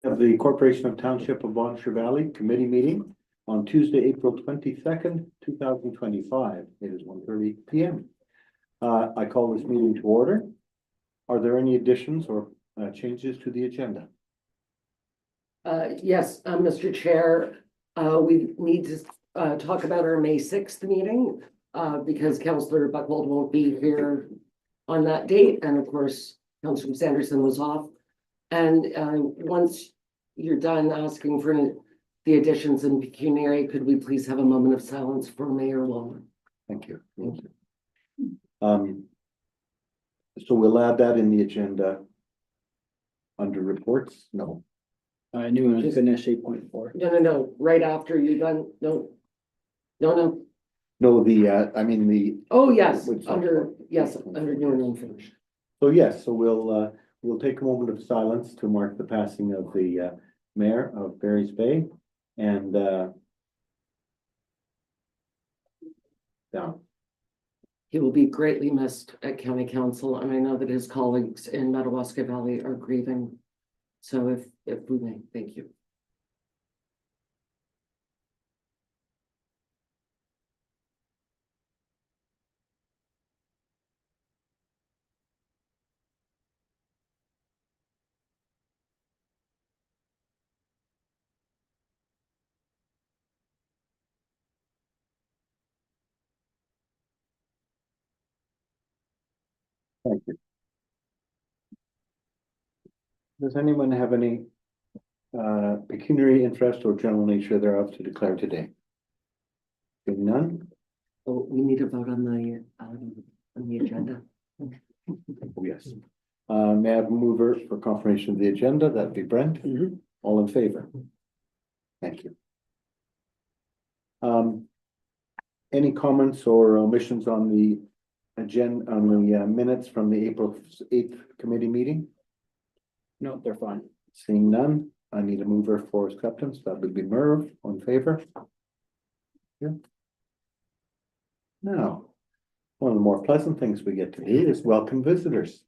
Of the Corporation of Township of Bon Cheval Valley Committee meeting on Tuesday, April 22nd, 2025. It is 1:30 p.m. I call this meeting to order. Are there any additions or changes to the agenda? Yes, Mr. Chair, we need to talk about our May 6th meeting because Councillor Buchwald won't be here on that date. And of course, Councillor Sanderson was off. And once you're done asking for the additions in pecuniary, could we please have a moment of silence for Mayor Wallner? Thank you. Thank you. So we'll add that in the agenda under reports? No. I knew when I finished 8.4. No, right after you're done. No. No, I mean the. Oh, yes, Which- under new and unfinished. So yes, so we'll take a moment of silence to mark the passing of the mayor of Barry's Bay and down. He will be greatly missed at County Council, and I know that his colleagues in Madawaska Valley are grieving. So if we may, thank you. Thank you. Does anyone have any pecuniary interest or general nature thereof to declare today? Seeing none? Oh, we need to vote on the agenda. Oh, yes. May I have a mover for confirmation of the agenda? That'd be Brent. All in favor? Thank you. Any comments or omissions on the agenda, on the minutes from the April 8th committee meeting? No, they're fine. Seeing none, I need a mover for acceptance. That would be Merv. On favor? Yeah. Now, one of the more pleasant things we get to do is welcome visitors.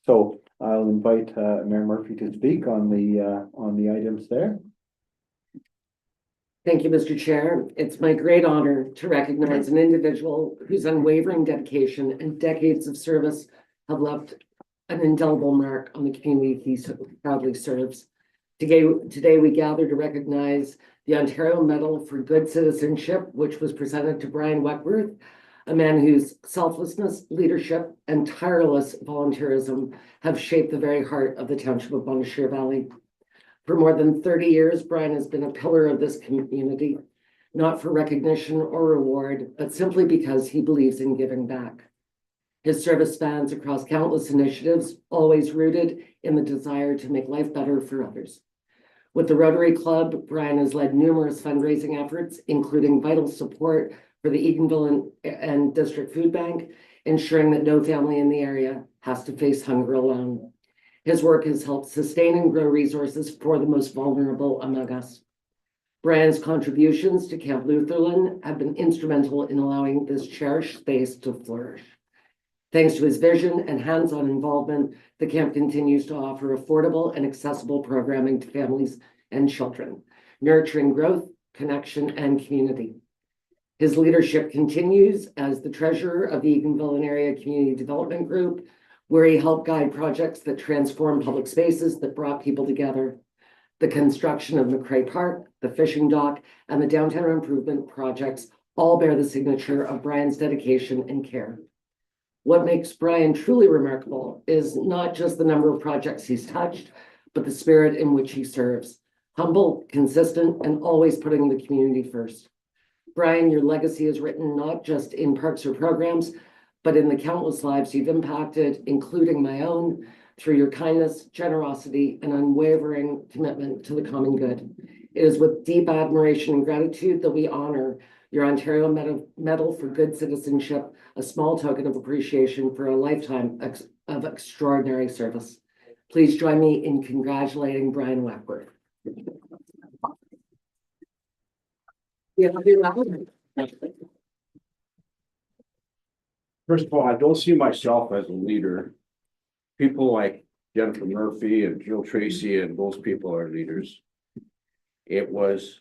So I'll invite Mayor Murphy to speak on the items there. Thank you, Mr. Chair. It's my great honor to recognize an individual whose unwavering dedication and decades of service have left an indelible mark on the community he so proudly serves. Today we gather to recognize the Ontario Medal for Good Citizenship, which was presented to Brian Weckworth, a man whose selflessness, leadership, and tireless volunteerism have shaped the very heart of the Township of Bon Cheval Valley. For more than 30 years, Brian has been a pillar of this community, not for recognition or reward, but simply because he believes in giving back. His service spans across countless initiatives, always rooted in the desire to make life better for others. With the Rotary Club, Brian has led numerous fundraising efforts, including vital support for the Eganville and District Food Bank, ensuring that no family in the area has to face hunger alone. His work has helped sustain and grow resources for the most vulnerable among us. Brian's contributions to Camp Lutherland have been instrumental in allowing this cherished space to flourish. Thanks to his vision and hands-on involvement, the camp continues to offer affordable and accessible programming to families and children, nurturing growth, connection, and community. His leadership continues as the treasurer of the Eganville and Area Community Development Group, where he helped guide projects that transform public spaces that brought people together. The construction of McCrae Park, the fishing dock, and the downtown improvement projects all bear the signature of Brian's dedication and care. What makes Brian truly remarkable is not just the number of projects he's touched, but the spirit in which he serves. Humble, consistent, and always putting the community first. Brian, your legacy is written not just in parks or programs, but in the countless lives you've impacted, including my own, through your kindness, generosity, and unwavering commitment to the common good. It is with deep admiration and gratitude that we honor your Ontario Medal for Good Citizenship, a small token of appreciation for a lifetime of extraordinary service. Please join me in congratulating Brian Weckworth. Yeah, First of all, I don't see myself as a leader. People like Jennifer Murphy and Jill Tracy, and those people are leaders. It was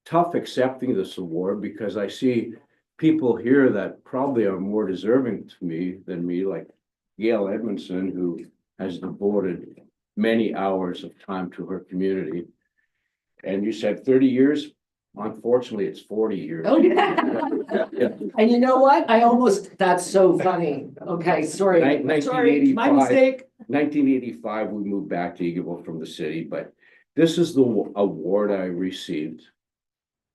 tough accepting this award because I see people here that probably are more deserving to me than me, like Gail Edmondson, who has devoted many hours of time to her community. And you said 30 years. Unfortunately, it's 40 years. Oh, yeah. Yeah. And you know what? That's so funny. Okay, sorry. Nin- Sorry, my 1985. mistake. 1985, we moved back to Eagleville from the city, but this is the award I received.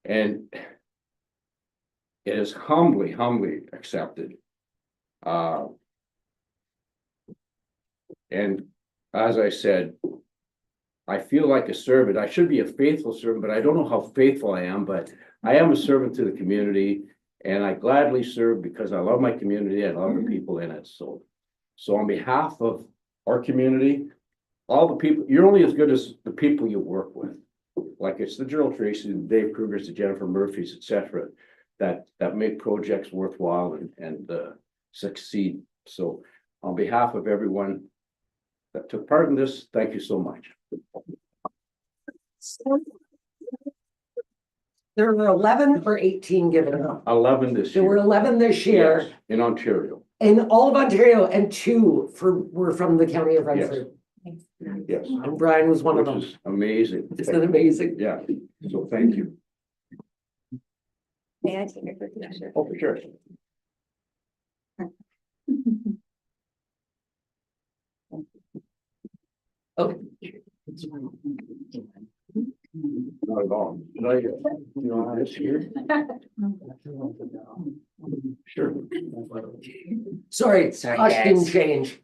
And it is humbly accepted. And as I said, I feel like a servant. I should be a faithful servant, but I don't know how faithful I am, but I am a servant to the community. And I gladly serve because I love my community. I love the people in it. So on behalf of our community, all the people, you're only as good as the people you work with. Like it's the Jill Tracy, the Dave Krugers, the Jennifer Murphys, etc., that make projects worthwhile and succeed. So on behalf of everyone that took part in this, thank you so much. There were 11 or 18 given out. 11 this There were year. 11 this year Yes, in Ontario. in all of Ontario, and 2 were from the county of Renfrew. Yes, And Brian was one of which them. is amazing. Isn't it amazing? Yeah, so thank you. May I take a quick picture? Oh, for sure. Okay. Not at all. Did I, you know, this here? Sure. Sorry, Sorry, costume guys. change.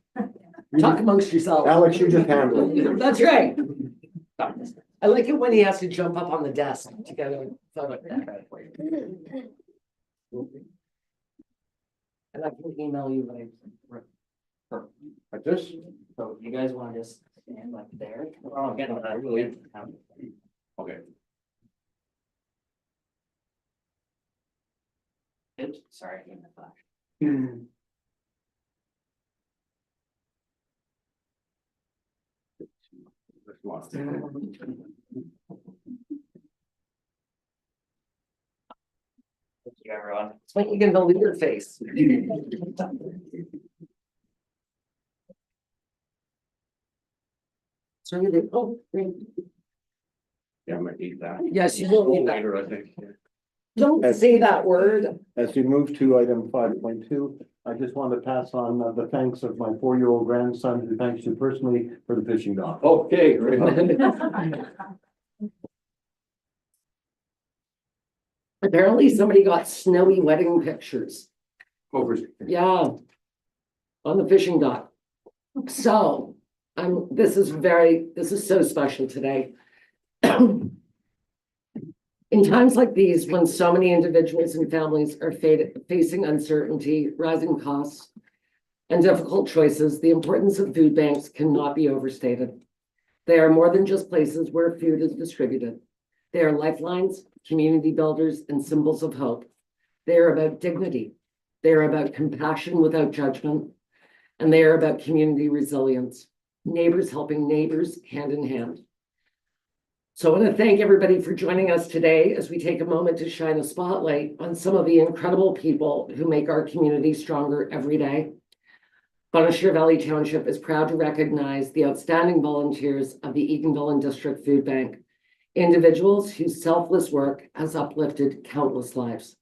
Talk amongst yourselves. Alex, you just handle it. That's right. I like it when he has to jump up on the desk to get a photo. And I can email you later. Like this? So you guys want to just stand like there? Oh, Get on that. really? Okay. Oops, sorry. I hit my flash. That's one. Thank you, everyone. It's when you get the leader face. So you do, oh, great. Yeah, I might need that. Yes, you will need that. Later, I think. Don't say that word. As we move to item 5.2, I just want to pass on the thanks of my 4-year-old grandson, who thanks you personally for the fishing dog. Okay, great. Apparently somebody got snowy wedding pictures. Over. Yeah. On the fishing dock. So, this is so special today. In times like these, when so many individuals and families are facing uncertainty, rising costs, and difficult choices, the importance of food banks cannot be overstated. They are more than just places where food is distributed. They are lifelines, community builders, and symbols of hope. They are about dignity. They are about compassion without judgment. And they are about community resilience, neighbors helping neighbors hand in hand. So I want to thank everybody for joining us today as we take a moment to shine a spotlight on some of the incredible people who make our community stronger every day. Bonnechere Valley Township is proud to recognize the outstanding volunteers of the Eganville and District Food Bank, individuals whose selfless work has uplifted countless lives.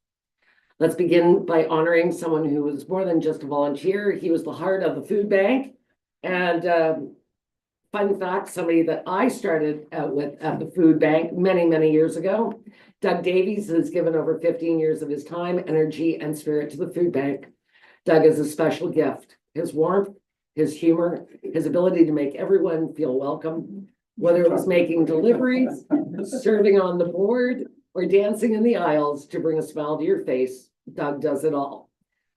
Let's begin by honoring someone who was more than just a volunteer. He was the heart of the food bank. And fun fact, somebody that I started out with at the food bank many, many years ago, Doug Davies, has given over 15 years of his time, energy, and spirit to the food bank. Doug is a special gift. His warmth, his humor, his ability to make everyone feel welcome, whether it was making deliveries, serving on the board, or dancing in the aisles to bring a smile to your face, Doug does it all.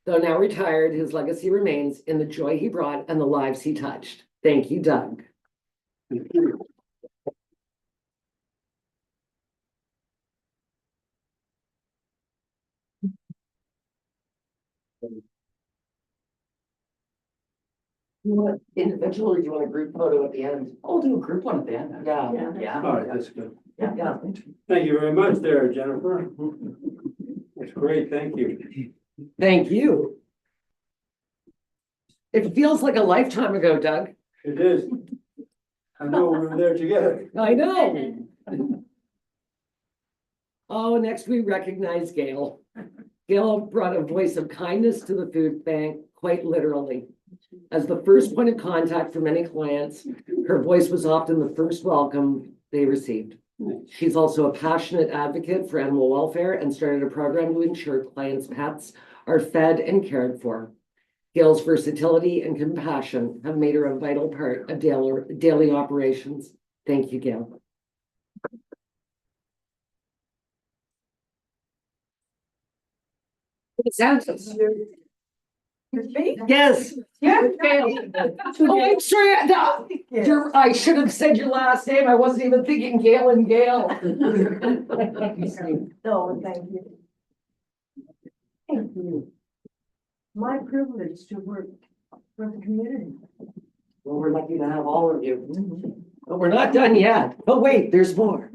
Though now retired, his legacy remains in the joy he brought and the lives he touched. Thank you, Doug. You want individual or do you want a group photo at the end? I'll do a group one at the end. Yeah. Yeah. All right, that's good. Yeah. Thank you very much there, Jennifer. That's great, thank you. Thank you. It feels like a lifetime ago, Doug. It is. I know we were there together. I know. Oh, next we recognize Gail. Gail brought a voice of kindness to the food bank, quite literally. As the first point of contact for many clients, her voice was often the first welcome they received. She's also a passionate advocate for animal welfare and started a program to ensure clients' pets are fed and cared for. Gail's versatility and compassion have made her a vital part of daily operations. Thank you, Gail. Santos. Yes. Yeah. Oh, I'm sorry. No, I should have said your last name. I wasn't even thinking Gail and Gail. No, thank you. Thank you. My privilege to work for the community. Well, we're lucky to have all of you. But we're not done yet. Oh, wait, there's more.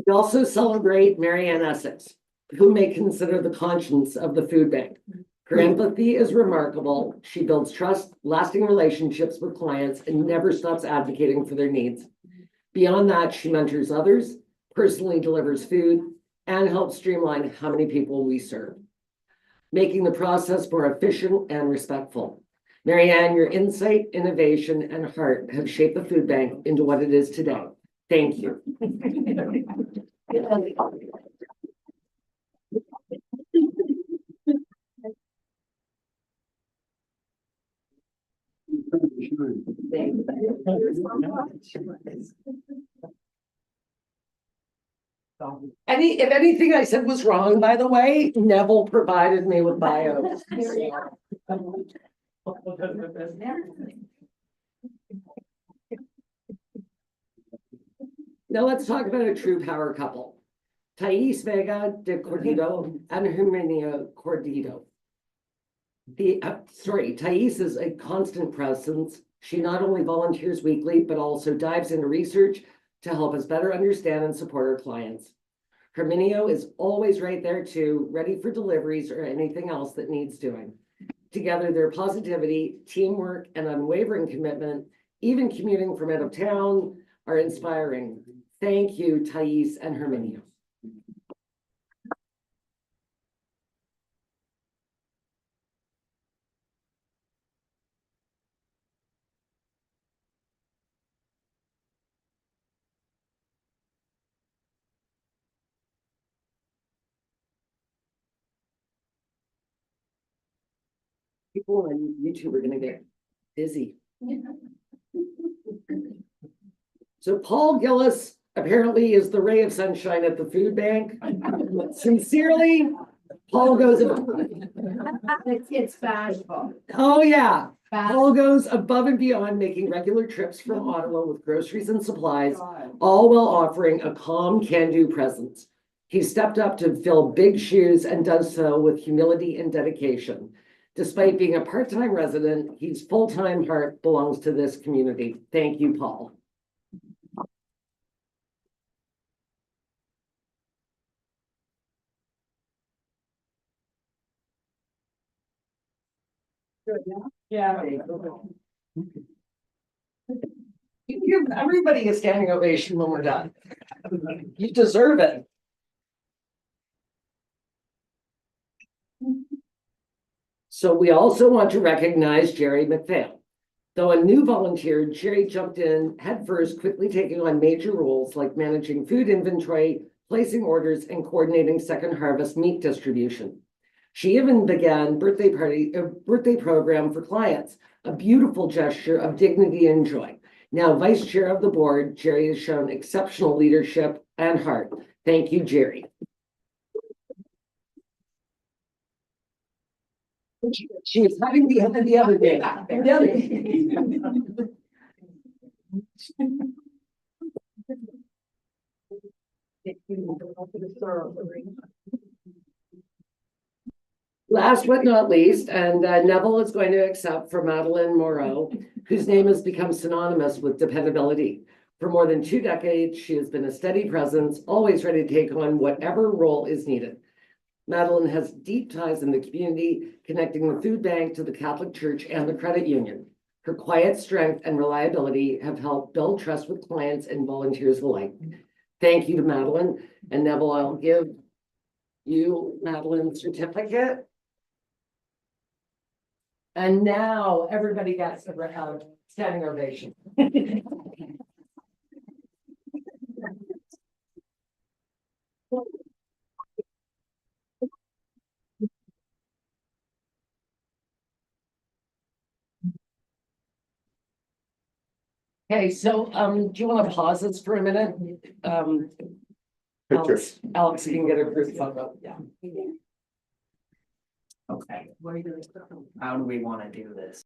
We also celebrate Mary Ann Essex, who may consider the conscience of the food bank. Her empathy is remarkable. She builds trust, lasting relationships with clients, and never stops advocating for their needs. Beyond that, she mentors others, personally delivers food, and helps streamline how many people we serve, making the process more efficient and respectful. Mary Ann, your insight, innovation, and heart have shaped the food bank into what it is today. Thank you. If anything I said was wrong, by the way, Neville provided me with bios. Now let's talk about a true power couple. Thais Vega de Cordito and Herminia Cordito. Thais is a constant presence. She not only volunteers weekly, but also dives into research to help us better understand and support our clients. Herminio is always right there too, ready for deliveries or anything else that needs doing. Together, their positivity, teamwork, and unwavering commitment, even commuting from out of town, are inspiring. Thank you, Thais and Herminio. People on YouTube are gonna get busy. So Paul Gillis apparently is the ray of sunshine at the food bank. Sincerely, Paul goes, It's bashful. oh yeah. Paul goes above and beyond, making regular trips from Ottawa with groceries and supplies, all while offering a calm, can-do presence. He stepped up to fill big shoes and does so with humility and dedication. Despite being a part-time resident, his full-time heart belongs to this community. Thank you, Paul. Yeah. You give everybody a standing ovation when we're done. You deserve it. So we also want to recognize Jerry McPhail. Though a new volunteer, Jerry jumped in headfirst, quickly taking on major roles like managing food inventory, placing orders, and coordinating second harvest meat distribution. She even began birthday program for clients, a beautiful gesture of dignity and joy. Now vice chair of the board, Jerry has shown exceptional leadership and heart. Thank you, Jerry. She was having the other day. The other day. Last but not least, and Neville is going to accept for Madeline Moreau, whose name has become synonymous with dependability. For more than 2 decades, she has been a steady presence, always ready to take on whatever role is needed. Madeline has deep ties in the community, connecting the food bank to the Catholic Church and the credit union. Her quiet strength and reliability have helped build trust with clients and volunteers alike. Thank you to Madeline, and Neville, I'll give you Madeline's certificate. And now everybody gets a standing ovation. Okay, so do you want to pause this for a minute? Picture. Alex, you can get a group photo, yeah. Okay, how do we wanna do this?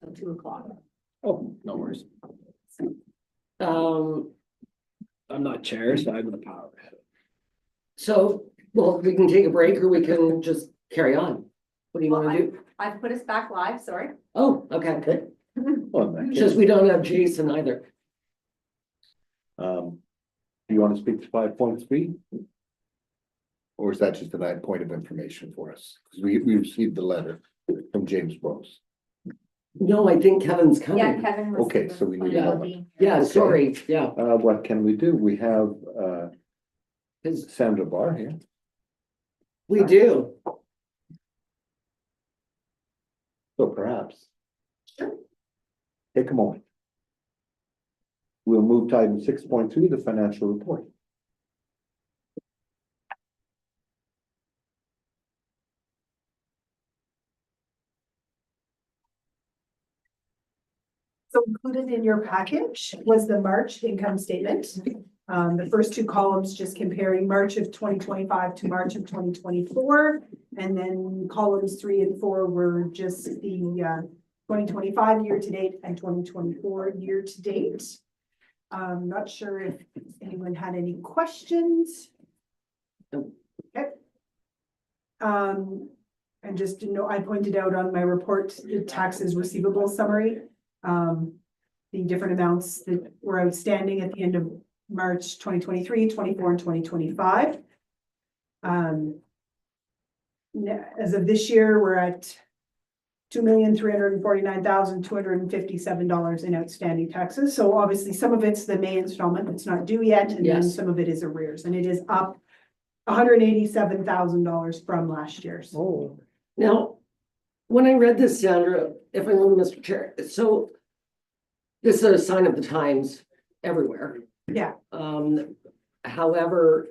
Till 2 o'clock. Oh, no worries. Um, I'm not chair, so I'm the power. so, well, we can take a break or we can just carry on. What do you wanna do? I've put us back live, sorry. Oh, okay, good. Well, in that It's just case, we don't have Jason either. do you want to speak to 5.3? Or is that just a point of information for us? Because we received the letter from James Bros. No, I think Kevin's coming. Kevin was. Okay, so we need Yeah. to- Yeah, Okay. sorry, yeah, What can we do? We have, 'cause Sandra Barr here. we do. So perhaps. Take a moment. We'll move to item 6.3, the financial report. So included in your package was the March income statement. The first two columns just comparing March of 2025 to March of 2024. And then columns 3 and 4 were just the 2025 year to date and 2024 year to date. Not sure if anyone had any questions. Okay. And just to know, I pointed out on my report, the taxes receivable summary. The different amounts that were outstanding at the end of March 2023, 24, and 2025. As of this year, we're at $2,349,257 in outstanding taxes. So obviously some of it's the May installment that's not due yet, and then Yes. some of it is arrears, and it is up $187,000 from last year's. Oh. Now, when I read this, Sandra, if I may, Mr. Chair, so this is a sign of the times everywhere. Yeah. However,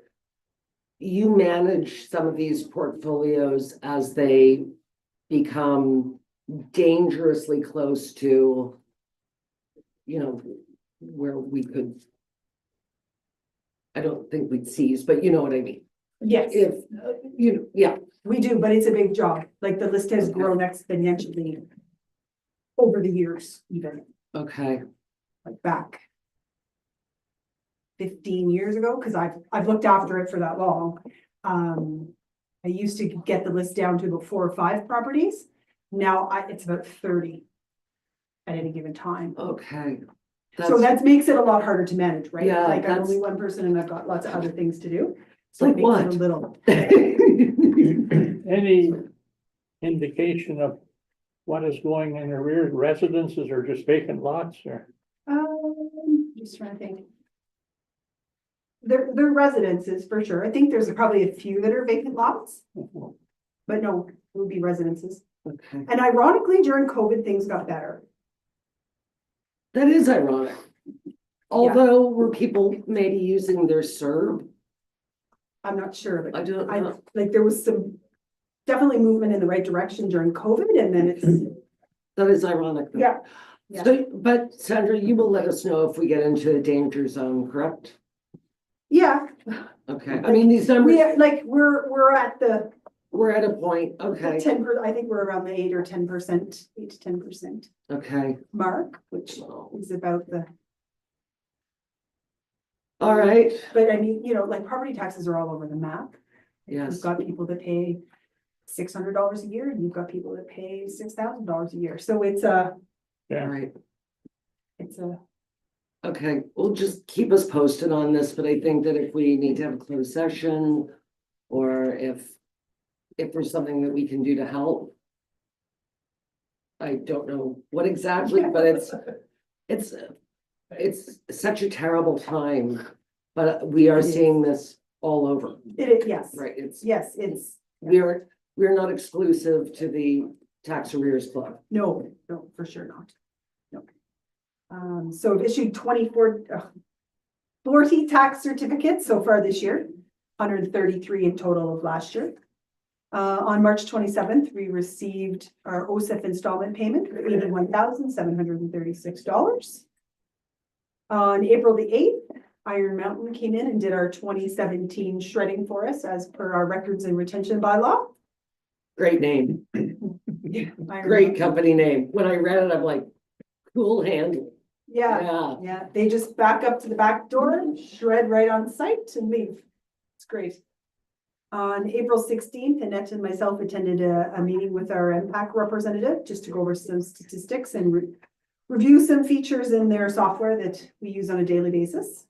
you manage some of these portfolios as they become dangerously close to, you know, where we could, I don't think we'd seize, but you know what I mean. Yes. If, yeah, We do, but it's a big job. Like the list has grown exponentially over the years, even okay, like back 15 years ago, because I've looked after it for that long. I used to get the list down to about 4 or 5 properties. Now it's about 30 at any given time. okay. So that makes it a lot harder to manage, right? Yeah, Like I'm that's- only one person and I've got lots of other things to do. So it Like makes it what? a little. Any indication of what is going in arrears, residences or just vacant lots or? Just trying to think. They're residences for sure. I think there's probably a few that are vacant lots, but no, it would be residences. Okay, And ironically, during COVID, things got better. that is ironic. Although were people maybe using their CERB? I'm not sure, but I don't know. like there was some definitely movement in the right direction during COVID, and then it's, That is ironic. though. yeah. Yeah. So, but Sandra, you will let us know if we get into a danger zone, correct? Yeah, Okay, I mean, these numbers, we're at the we're at a point, okay, 10%, I think we're around the 8 or 10%, 8 to 10% okay, mark, which is about the, all right, but I mean, like property taxes are all over the map. yes, You've got people that pay $600 a year, and you've got people that pay $6,000 a year. So it's all right, a, okay, we'll just keep us posted on this, but I think that if we need to have a closed session, or if there's something that we can do to help. I don't know what exactly, but it's such a terrible time, but we are seeing this all over, yes, right? It's, yes, it's, we're not exclusive to the tax arrears club. no, for sure not. No. So I've issued 40 tax certificates so far this year, 133 in total of last year. On March 27th, we received our OSIF installment payment for $81,736. On April the 8th, Iron Mountain came in and did our 2017 shredding for us as per our records and retention bylaw. Great name. Great company name. When I read it, I'm like, cool handle. Yeah, Yeah. yeah, they just back up to the back door, shred right on site and leave. It's great. On April 16th, Annette and myself attended a meeting with our MPAC representative just to go over some statistics and review some features in their software that we use on a daily basis.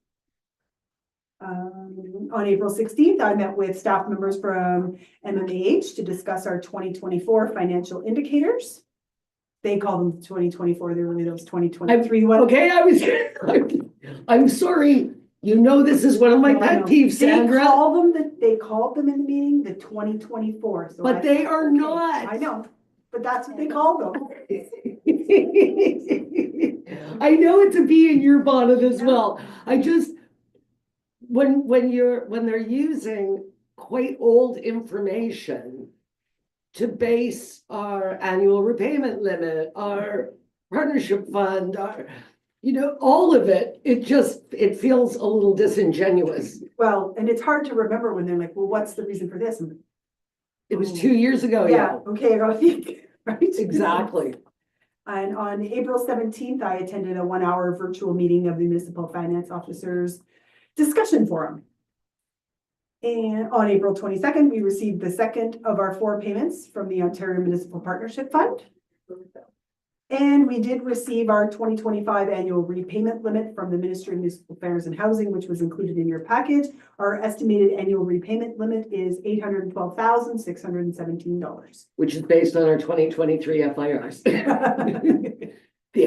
On April 16th, I met with staff members from MMAH to discuss our 2024 financial indicators. They call them 2024, they're really those 2023 ones. Okay, I'm sorry. You know, this is one of my No, I pet know. peeves, Sandra, They called them in the meeting, the 2024. So but I they said, are okay, not. I know, but that's what they called them. I know it to be in your bonnet as well. I just, when they're using quite old information to base our annual repayment limit, our partnership fund, our, all of it, it feels a little disingenuous. Well, and it's hard to remember when they're like, well, what's the reason for this? And, It was 2 years ago, yeah, yeah, okay, I gotta think, right? exactly. And on April 17th, I attended a 1-hour virtual meeting of the Municipal Finance Officers Discussion Forum. And on April 22nd, we received the second of our 4 payments from the Ontario Municipal Partnership Fund. And we did receive our 2025 annual repayment limit from the Ministry of Municipal Affairs and Housing, which was included in your package. Our estimated annual repayment limit is $812,617. Which is based on our 2023 FIRs. The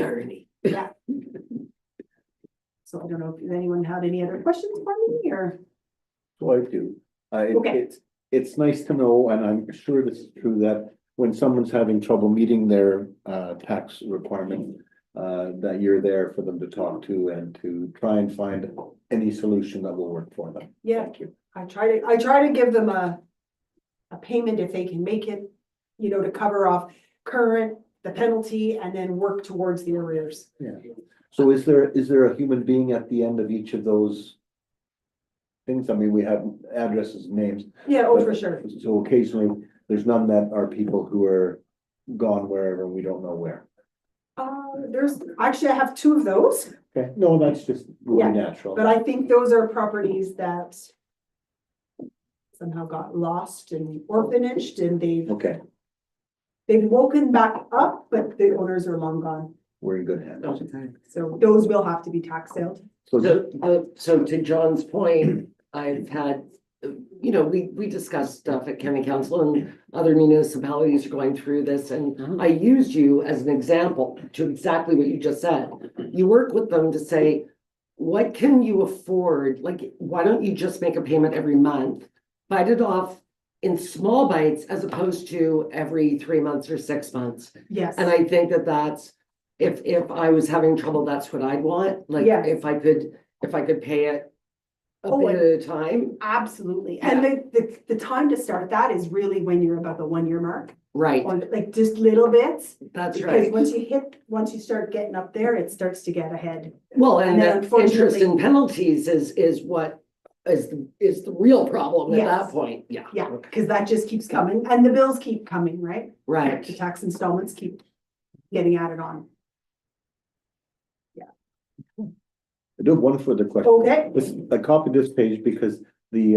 irony. Yeah. So I don't know if anyone had any other questions for me or, So I do. Okay. It's nice to know, and I'm sure this is true, that when someone's having trouble meeting their tax requirement, that you're there for them to talk to and to try and find any solution that will work for them. yeah, Thank you. I try to give them a payment if they can make it, to cover off the penalty and then work towards the arrears. So is there a human being at the end of each of those things? I mean, we have addresses, names. Yeah, oh, for sure. So occasionally, there's none that are people who are gone wherever, we don't know where. I have 2 of those, Okay, no, that's just really Yeah, natural. but I think those are properties that somehow got lost and orphanaged and Okay, they've woken back up, but the owners are long gone. we're in good hands. So those will have to be tax sailed. So So to John's point, I've had, we discussed stuff at county council and other municipalities are going through this, and I used you as an example to exactly what you just said. You work with them to say, what can you afford? Like, why don't you just make a payment every month? Bite it off in small bites as opposed to every 3 months or 6 months. Yes. And I think that's, if I was having trouble, that's what I'd want. Like, Yes. if I could pay it a Oh, bit at a time, Absolutely. And the time to start that is really when you're about the 1-year mark, right, or like just little bits. that's Because right. once you start getting up there, it starts to get ahead. Well, and and then the interest unfortunately- and penalties is what is the real problem at that Yes. point, yeah. Yeah, because that just keeps coming and the bills keep coming, right? The Right, tax installments keep getting added on. I do have one further question. Okay. I copied this page because the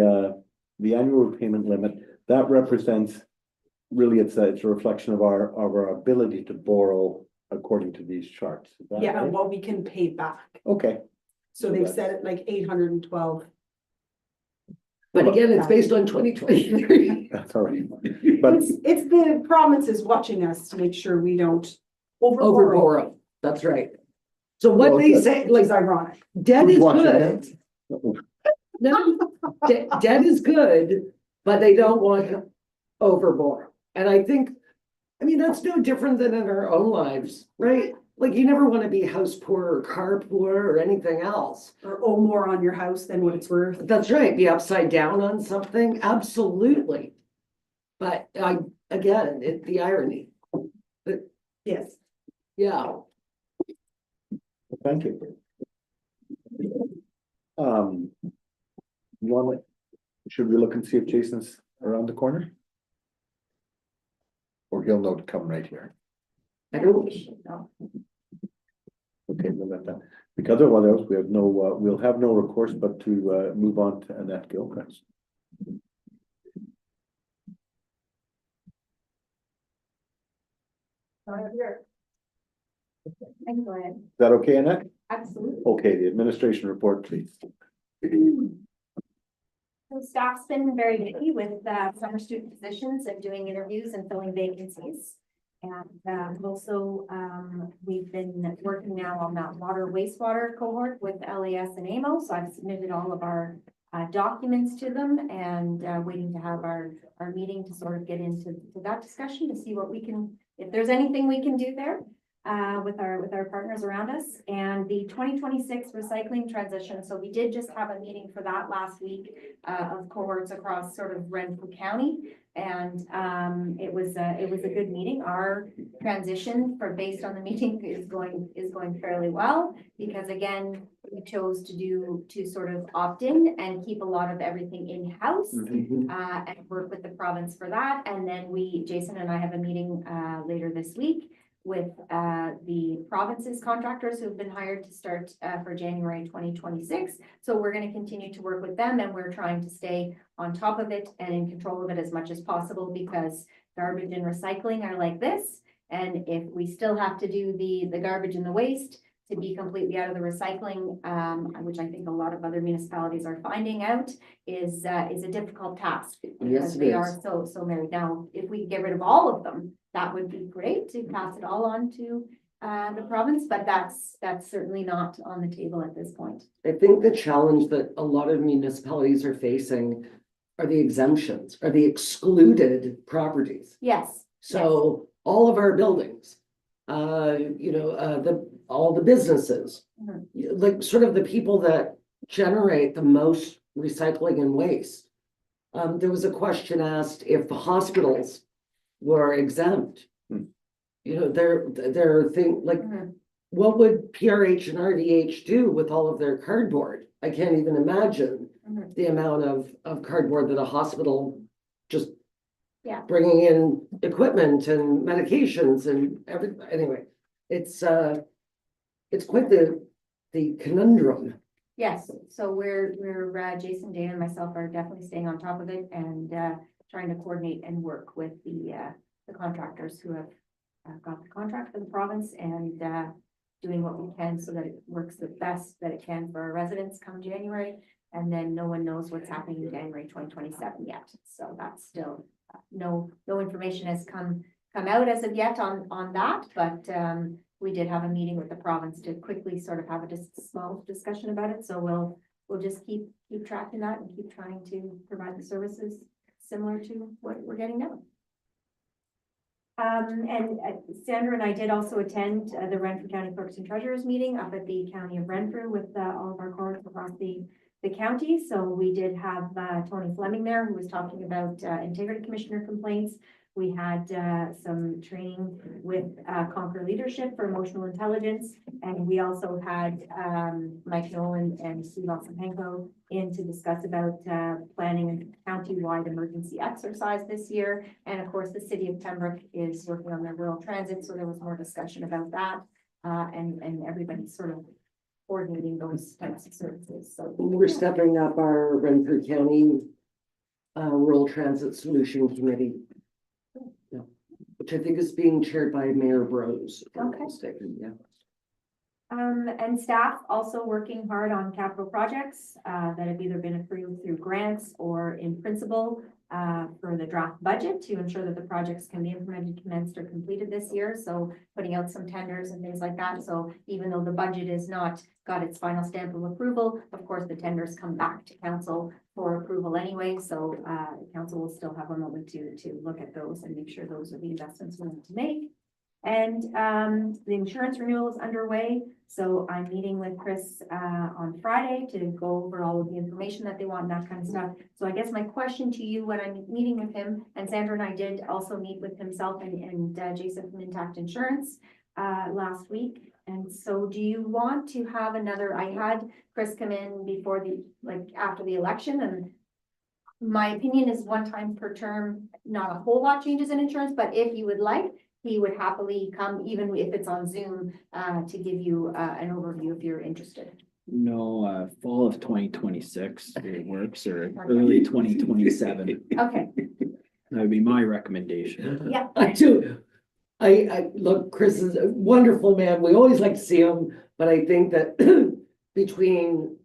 annual repayment limit, that represents, really, it's a reflection of our ability to borrow according to these charts. Is that Yeah, right? and what we can pay back. Okay, So they've set it like 812. but again, it's based on 2023. that's all right. But It's the provinces watching us to make sure we don't Over over borrow, borrow, that's right. So what Well, they good. say, which like, is ironic. debt Who's is watching good. No, debt is good, but they don't want to over borrow. And I think, that's no different than in our own lives, right? Like, you never want to be house poor or car poor or anything else. Or owe more on your house than what it's worth. That's right, be upside down on something, absolutely. But the irony, Yes. yeah. thank you. Should we look and see if Jason's around the corner? Or he'll know to come right here. I don't, Okay, we'll let that, because otherwise we have no, we'll have no recourse but to, move on to Annette Gilchrist. I can go ahead. Is that okay, Annette? Absolutely. Okay, the administration report, please. So staff's been very busy with summer student positions and doing interviews and filling vacancies. And also, we've been working now on that water wastewater cohort with LAS and AMO. So I've submitted all of our documents to them and waiting to have our meeting to sort of get into that discussion to see what we can, if there's anything we can do there with our partners around us. And the 2026 recycling transition. So we did just have a meeting for that last week of cohorts across sort of Renfrew County. And it was a good meeting. Our transition based on the meeting is going fairly well, because again, we chose to sort of opt in and keep a lot of everything in-house and work with the province for that. And then Jason and I have a meeting later this week with the province's contractors who've been hired to start for January 2026. So we're going to continue to work with them, and we're trying to stay on top of it and in control of it as much as possible, because garbage and recycling are like this. And if we still have to do the garbage and the waste to be completely out of the recycling, which I think a lot of other municipalities are finding out, is a difficult task. Yes, Because it they is. are so married. Now, if we get rid of all of them, that would be great to pass it all on to the province, but that's certainly not on the table at this point. I think the challenge that a lot of municipalities are facing are the exemptions, are the excluded properties. Yes. So all of our buildings, all the businesses, Mhm. like sort of the people that generate the most recycling and waste. There was a question asked if the hospitals were exempt. Hmm. They're thing like, Mhm. what would PRH and RDH do with all of their cardboard? I can't even imagine Mhm. the amount of cardboard that a hospital just Yeah. bringing in equipment and medications and anyway, it's quite the conundrum. Yes, so we're Jason, Dana and myself are definitely staying on top of it and trying to coordinate and work with the contractors who have got the contract for the province, and doing what we can so that it works the best that it can for our residents come January. And then no one knows what's happening in January 2027 yet. So that's still no information has come out as of yet on that, but we did have a meeting with the province to quickly sort of have a small discussion about it. So we'll just keep tracking that and keep trying to provide the services similar to what we're getting now. And Sandra and I did also attend the Renfrew County Clerks and Treasurers meeting up at the County of Renfrew with all of our cohorts across the county. So we did have Tony Fleming there, who was talking about Integrity Commissioner complaints. We had some training with Conquer Leadership for emotional intelligence. And we also had Mike Nolan and Steve Osapenko in to discuss about planning a county-wide emergency exercise this year. And of course, the city of Pembroke is working on their rural transit. So there was more discussion about that. And everybody's sort of coordinating those types of services. So We're stepping up our Renfrew County Rural Transit Solution Committee. Yeah, which I think is being chaired by Mayor Bros. if I'm not Okay. mistaken, yeah. And staff also working hard on capital projects that have either been approved through grants or in principle for the draft budget to ensure that the projects can be implemented, commenced, or completed this year. So putting out some tenders and things like that. So even though the budget is not got its final stamp of approval, of course, the tenders come back to council for approval anyway. So council will still have a moment to look at those and make sure those are the investments we want to make. And the insurance renewal is underway. So I'm meeting with Chris on Friday to go over all of the information that they want and that kind of stuff. So I guess my question to you when I'm meeting with him, and Sandra and I did also meet with himself and Jason from Intact Insurance last week. And so do you want to have another, I had Chris come in before after the election, and My opinion is one time per term, not a whole lot changes in insurance, but if you would like, he would happily come, even if it's on Zoom, to give you, an overview if you're interested. No, fall of 2026 it works, or early 2027. Okay, That would be my recommendation. yeah, I do. Look, Chris is a wonderful man. We always like to see him, but I think that between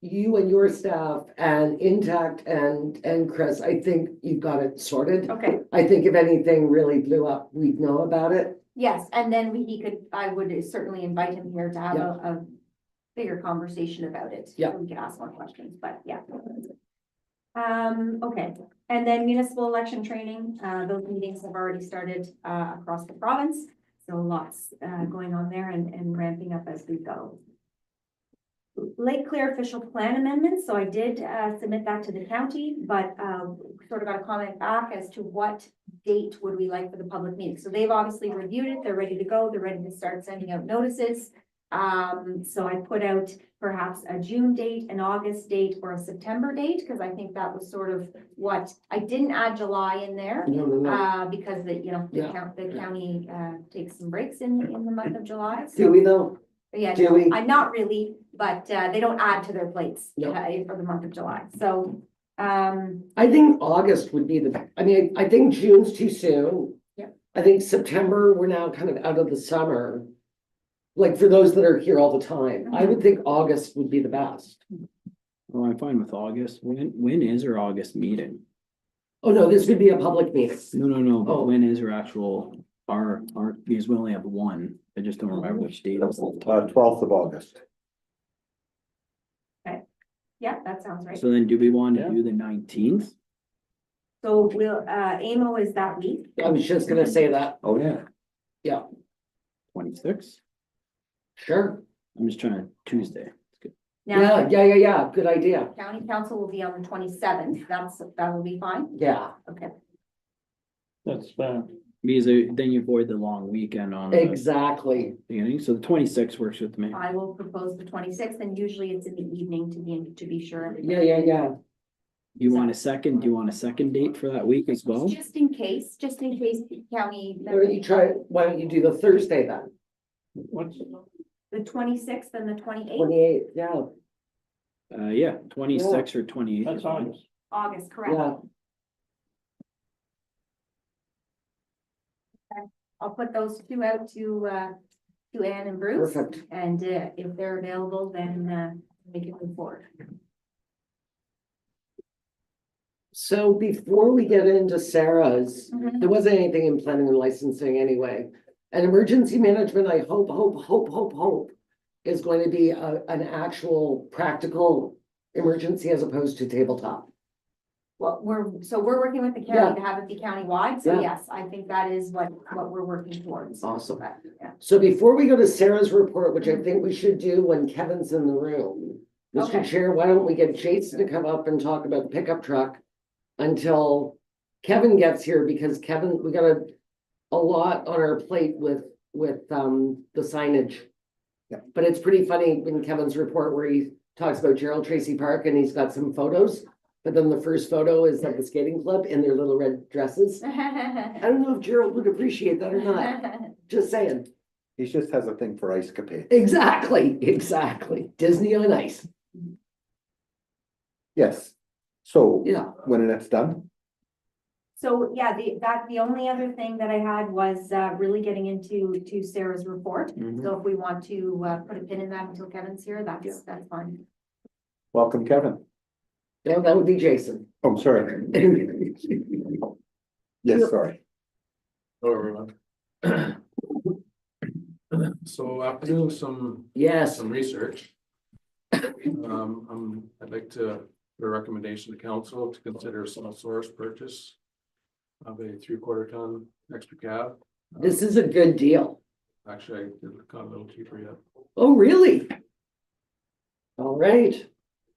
you and your staff and Intact and Chris, I think you've got it sorted. okay. I think if anything really blew up, we'd know about it. Yes, and then I would certainly invite him here to have Yeah. a bigger conversation about it. Yeah. So we could ask more questions, but yeah. Okay, and then municipal election training, those meetings have already started, across the province. So lots, going on there and ramping up as we go. Lake Claire official plan amendments, so I did, submit that to the county, but, sort of got a comment back as to what date would we like for the public meeting. So they've obviously reviewed it, they're ready to go, they're ready to start sending out notices. So I put out perhaps a June date, an August date, or a September date, because I think that was sort of what, I didn't add July in there. No. Because the, you know, Yeah. the county, takes some breaks in the month of July. Do So, we though? yeah, do no, we? I'm not really, but, they don't add to their plates, No. for the month of July. So, I think August would be I think June's too soon. Yeah. I think September, we're now kind of out of the summer. Like for those that are here all the time, I would think August would be the best. Well, I'm fine with August. When is our August meeting? Oh, no, this would be a public meeting. No, Oh. but when is our actual, because we only have one. I just don't remember which date. it was. 12th of August. yeah, that sounds right. So then do we want to Yeah. do the 19th? So we'll, AMO is that week. I was just gonna say that. Oh, yeah. 26th? Sure. I'm just trying to, Tuesday. It's good. Now, Yeah. Good idea. county council will be on the 27th. That will be fine. Yeah, Okay. That's, Because then you avoid the long weekend on the exactly. beginning, so the 26th works with me. I will propose the 26th, and usually it's in the evening to be sure. everybody- Yeah. You want a second, do you want a second date for that week as well? Just in case the county. Why don't you do the Thursday then? what's, The 26th and the 28th, 28th, yeah, Yeah, 26 or 28. that's August. August, correct? yeah. I'll put those two out to Ann and Bruce. Perfect. And, if they're available, then, we can move forward. So before we get into Sarah's, Mhm. there wasn't anything in planning and licensing anyway. And emergency management, I hope is going to be an actual practical emergency as opposed to tabletop. Well, we're working with the Yeah. county to have it be countywide, so Yeah. yes, I think that is what we're working towards. Awesome. But, yeah. So before we go to Sarah's report, which I think we should do when Kevin's in the room. Mr. Okay. Chair, why don't we get Jason to come up and talk about the pickup truck until Kevin gets here, because Kevin, we got a lot on our plate with the signage. Yeah. But it's pretty funny in Kevin's report where he talks about Gerald Tracy Park and he's got some photos. But then the first photo is of the skating club in their little red dresses. I don't know if Gerald would appreciate that or not, just saying. He just has a thing for ice capades. Exactly. Disney on ice. Yes. So Yeah. when that's done, So, yeah, the only other thing that I had was, really getting into Sarah's report. Mhm. So if we want to, put a pin in that until Kevin's here, Yeah. that's fine. welcome, Kevin. No, that would be Jason. Oh, sorry. Yes, sorry. Hello, everyone. So after doing some Yes, research, I'd like to put a recommendation to council to consider a sole source purchase of a 3/4 ton extra cab. this is a good deal. Actually, I got a little cheaper yet. Oh, really? All right,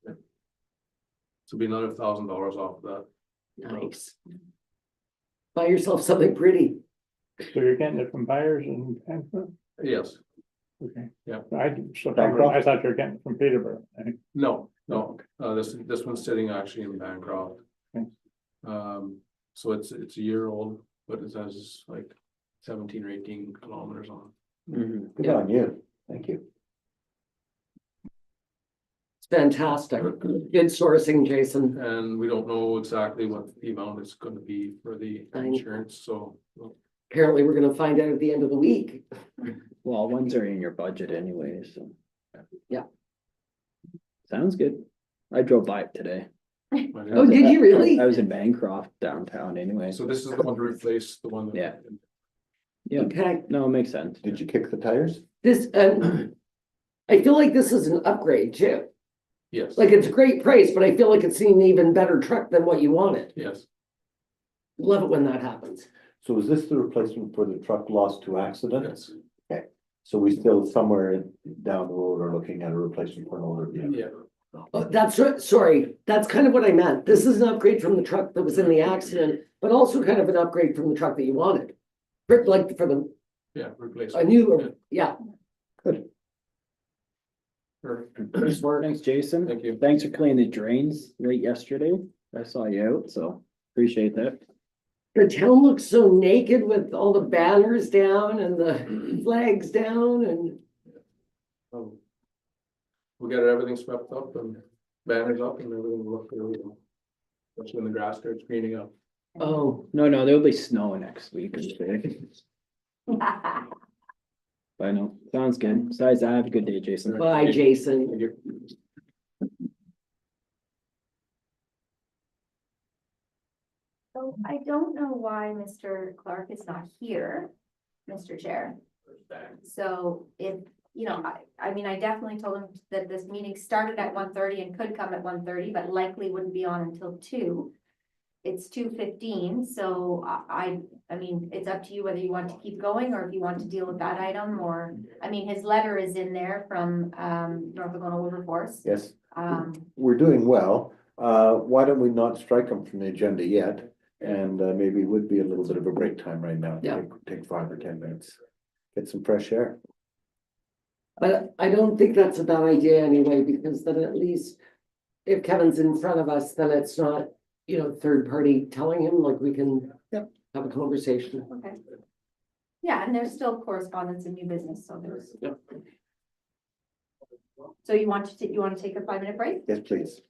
So it'll be another $1,000 off of that. nice. Buy yourself something pretty. So you're getting it from buyers and, Yes, okay. Yeah. I thought you were getting it from Peterborough. no, this one's sitting actually in Bancroft. So it's a year old, but it has like 17 or 18 kilometers on. Mhm. Good on you. Thank you. It's fantastic. Good sourcing, Jason. And we don't know exactly what the amount is gonna be for the Fine. insurance, so. Apparently, we're gonna find out at the end of the week. Well, ones are in your budget anyway, so. Yeah. Sounds good. I drove by it today. Oh, did you really? I was in Bancroft downtown anyway. So this is the one to replace the one. that- Yeah. Yeah, Okay, no, it makes sense. Did you kick the tires? this, I feel like this is an upgrade too. Yes. Like, it's a great price, but I feel like it's an even better truck than what you wanted. Yes, Love it when that happens. So is this the replacement for the truck lost to accident? yes, So we still somewhere down the road are looking at a replacement for an older vehicle? yeah, Oh, that's right, sorry, that's kind of what I meant. This is an upgrade from the truck that was in the accident, but also kind of an upgrade from the truck that you wanted. Like for the, yeah, replace. a new, yeah, Perfect. nice work. Thanks, Jason. Thank you. Thanks for cleaning the drains late yesterday. I saw you out, so appreciate that. The town looks so naked with all the banners down and the flags down and, We got everything swept up and banners up and everything will look really well. Especially when the grass starts greening up. oh, No, there'll be snow next week. I know, sounds good. Besides, that, have a good day, Jason. bye, Jason. Thank you. So I don't know why Mr. Clark is not here, Mr. Chair. So if, you know, I mean, I definitely told him that this meeting started at 1:30 and could come at 1:30, but likely wouldn't be on until 2. It's 2:15, so I mean, it's up to you whether you want to keep going or if you want to deal with that item or, I mean, his letter is in there from North Laguna Wilberforce. Yes, Um, we're doing well. Why don't we not strike them from the agenda yet? And maybe it would be a little bit of a break time right now. Yeah. Take 5 or 10 minutes. Get some fresh air. But I don't think that's a bad idea anyway, because then at least if Kevin's in front of us, then it's not, you know, third party telling him, like we can have a conversation. okay. Yeah, and there's still correspondence and new business, so there's. Yep. So you want to take a 5-minute break? Yes, please.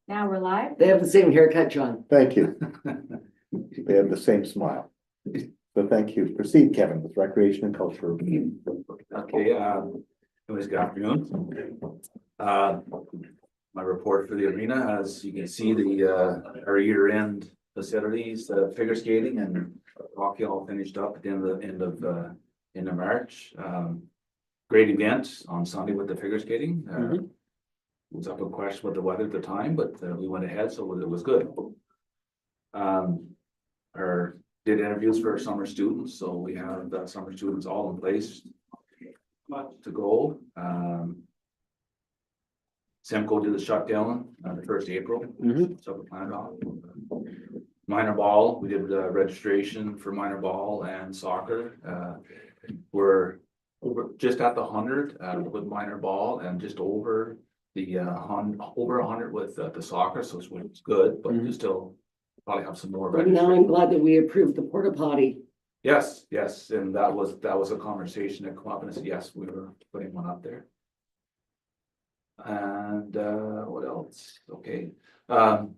Now we're live. They have the same haircut, John. Thank you. They have the same smile. So thank you. Proceed, Kevin, with recreation and culture. Okay, anyways, good afternoon. My report for the arena, as you can see, our year-end facilities, figure skating and hockey all finished up at the end of March. Great event on Sunday with the figure skating. It was up in question with the weather at the time, but we went ahead, so it was good. Did interviews for our summer students, so we have the summer students all in place to go. Semco did the shutdown the 1st April, so we planned on. Minor ball, we did registration for minor ball and soccer. We're just at the 100 with minor ball and just over the over 100 with the soccer, so it's good, but we still probably have some more. But now I'm glad that we approved the porta potty. Yes, and that was a conversation that came up and I said, yes, we were putting one up there. And what else? Okay. And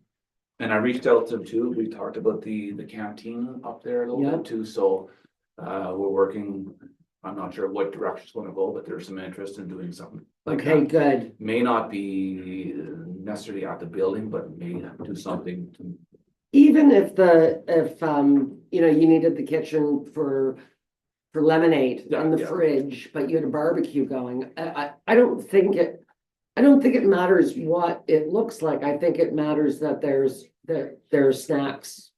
I reached out to them too. We talked about the canteen up there a little bit too. So we're working. I'm not sure what direction it's going to go, but there's some interest in doing something. Like Okay, that. good. May not be necessarily at the building, but may do something to. Even if you know, you needed the kitchen for lemonade and the fridge, but you had a barbecue going, I don't think it matters what it looks like. I think it matters that there's snacks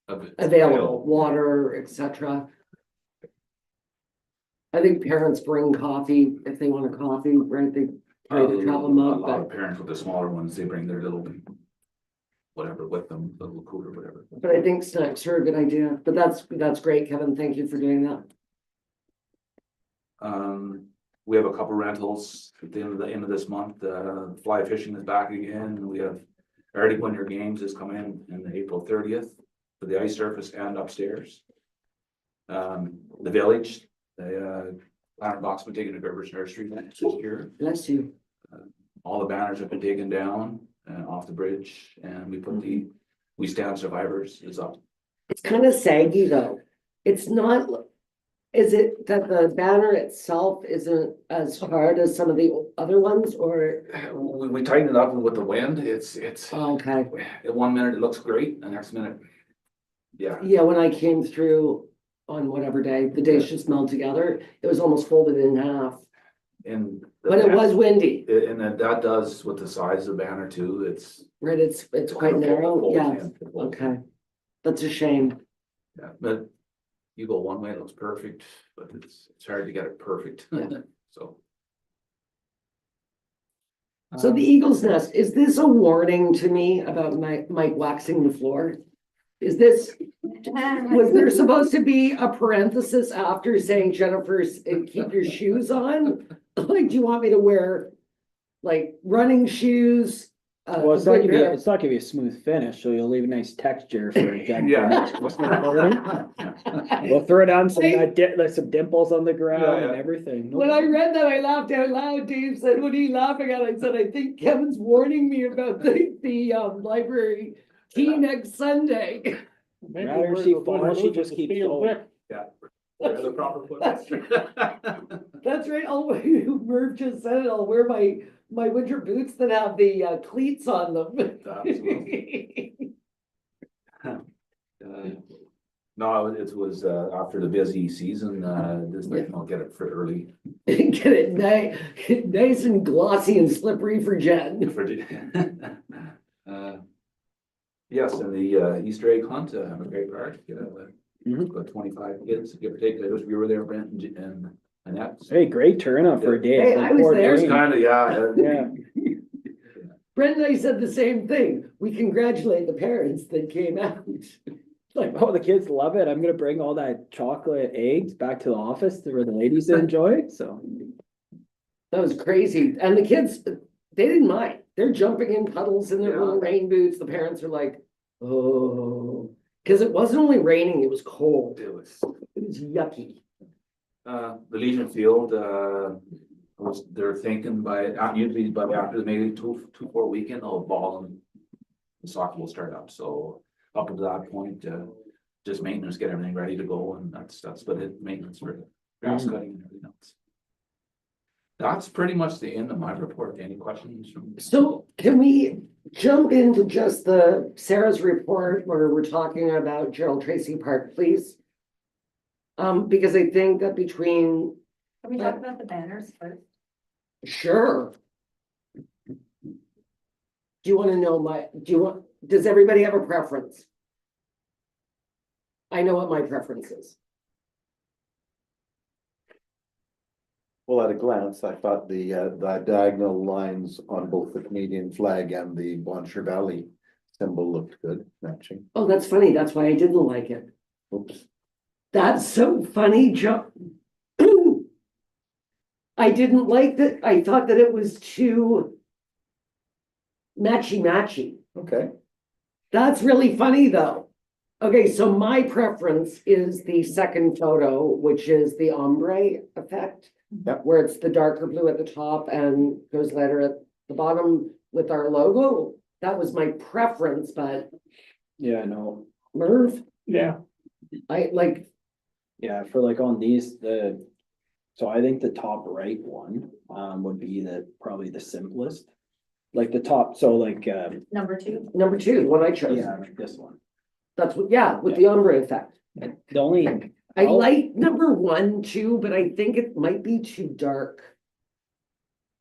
available, water, etc. I think parents bring coffee if they want a coffee, right? They carry the travel mug. A lot of parents with the smaller ones, they bring their little whatever with them, the little cooler, whatever. But I think snacks are a good idea. But that's great, Kevin. Thank you for doing that. We have a couple rentals at the end of this month. Fly fishing is back again. We have Arctic Winter Games is coming in April 30th for the ice surface and upstairs. The village, the Planter Box been taken to Rivers Nursery this year. Bless you. All the banners have been taken down off the bridge, and we stand survivors is up. It's kind of saggy though. It's not. Is it that the banner itself isn't as hard as some of the other ones, or? We tighten it up with the wind. It's Okay. at 1 minute it looks great, the next minute, yeah. Yeah, when I came through on whatever day, the days just meld together. It was almost folded in half. And But it was windy. And that does with the size of the banner too. It's Right, it's quite narrow. folds Yeah. in. Okay. That's a shame. Yeah, but you go one way, it looks perfect, but it's hard to get it perfect. Yeah. So. So the Eagle's Nest, is this a warning to me about Mike waxing the floor? Was there supposed to be a parenthesis after saying Jennifer's, keep your shoes on? Like, do you want me to wear like running shoes? Well, it's not gonna be a smooth finish, so you'll leave a nice texture for a Jen. Yeah. We'll throw down some some dimples on the ground and everything. When I read that, I laughed out loud. Dave said, "What are you laughing at?" I said, "I think Kevin's warning me about the library tea next Sunday." Maybe Rather we're she going falls, to she lose just the keeps steel going. whip. Yeah. The proper That's That's right. Merv just said it. I'll wear my winter boots that have the cleats on them. No, it was after the busy season, this I'll get it for early. Get it nice and glossy and slippery for Jen. Yes, and the Easter egg hunt, have a great park, about 25 kids, give or take. We were there, Brent and Annette. Hey, great turnout for a day. Hey, I was there. It was kind of, Yeah. Brent and I said the same thing. We congratulate the parents that came out. Like, oh, the kids love it. I'm gonna bring all that chocolate eggs back to the office where the ladies enjoy. So That was crazy. And the kids, they didn't mind. They're jumping in puddles in their little rain boots. The parents are like, oh, because it wasn't only raining, it was cold. It was yucky. the Legion Field, they're thinking usually by after the maybe 2-4 weekend, they'll ball the soccer will start up, so up to that point, just maintenance, get everything ready to go, and that's but it, maintenance for grass cutting and everything else. That's pretty much the end of my report. Any questions from? So can we jump into just the Sarah's report where we're talking about Gerald Tracy Park, please? Because I think that between, Can we talk about the banners first? sure. Do you want to know does everybody have a preference? I know what my preference is. Well, at a glance, I thought the diagonal lines on both the Canadian flag and the Bon Valley symbol looked good, matching. Oh, that's funny. That's why I didn't like it. Oops. That's so funny, Joe. I didn't like that. I thought that it was too matchy. Okay, That's really funny, though. Okay, so my preference is the second photo, which is the ombre effect. Yep. Where it's the darker blue at the top and goes lighter at the bottom with our logo. That was my preference, but Yeah, no, Merv, Yeah, I like, yeah, for like on these, so I think the top right one, would be probably the simplest. Like the top, so like, Number 2. number 2, what I chose. yeah, like this one. That's what, yeah, with the ombre effect. The only, I Oh. like number 1 too, but I think it might be too dark.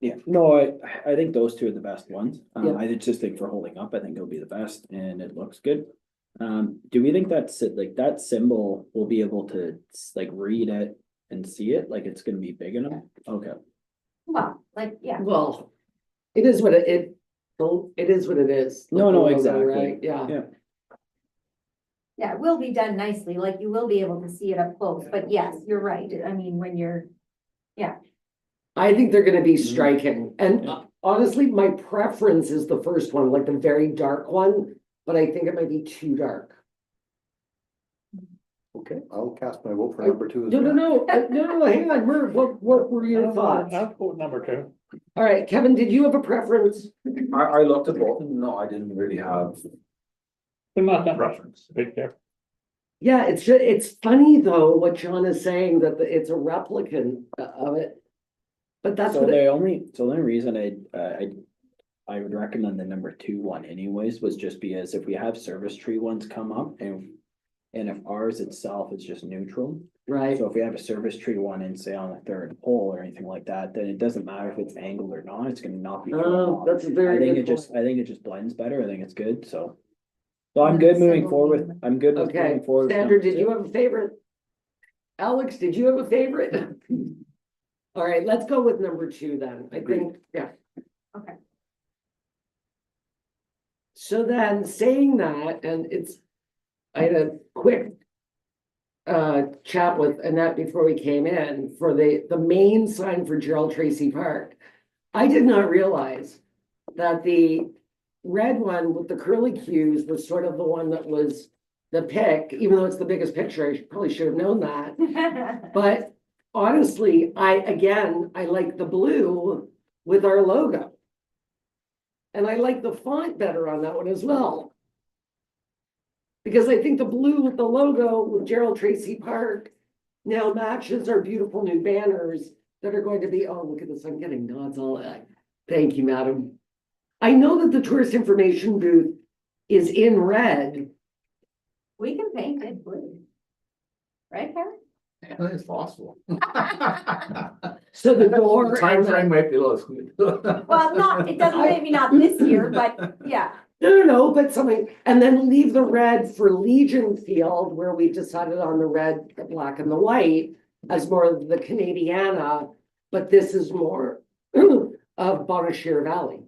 yeah, no, I think those two are the best ones. Yeah. I just think for holding up, I think it'll be the best and it looks good. Do we think like that symbol will be able to like read it and see it? Like it's gonna be big enough? Okay. Well, like, yeah, Well, it is what it is what it is. No, Like the logo, exactly. right? Yeah. Yeah. yeah, it will be done nicely, like you will be able to see it up close, but yes, you're right. I mean, when you're, I think they're gonna be Mhm. striking, and honestly, my preference is the first one, like the very dark one, but I think it might be too dark. okay, I'll cast my vote for number 2 as No, well. no, hang on, Merv, what were your thoughts? I'll go with number 2. All right, Kevin, did you have a preference? I looked at both, and no, I didn't really have But not that much preference. big there. Yeah, it's funny though, what John is saying, that it's a replicant of it. But that's So what the only reason I would recommend the number 2 one anyways, was just because if we have service tree ones come up and if ours itself is just neutral. right, So if we have a service tree one and say on the third pole or anything like that, then it doesn't matter if it's angled or not, it's gonna not be. thrown oh, off. that's a very I think good point. I think it just blends better. I think it's good, so. So I'm good moving forward. I'm good with Okay, moving forward. with Sandra, number did you 2. have a favorite? Alex, did you have a favorite? All right, let's go with number 2 then, I think, yeah. okay. So then, saying that, and I had a quick chat with Annette before we came in for the main sign for Gerald Tracy Park. I did not realize that the red one with the curly cues was sort of the one that was the pick, even though it's the biggest picture. I probably should have known that. But honestly, I like the blue with our logo. And I like the font better on that one as well. Because I think the blue with the logo with Gerald Tracy Park now matches our beautiful new banners that are going to be, oh, look at this, I'm getting nods all that. Thank you, madam. I know that the tourist information booth is in red. We can paint it blue. Right, Karen? Yeah, it's possible. So the door. Time and the- frame might be a little skewed. Well, not, it doesn't, maybe not this year, but yeah. No, but something, and then leave the red for Legion Field where we decided on the red, the black and the white as more of the Canadiana, but this is more of Bonachir Valley.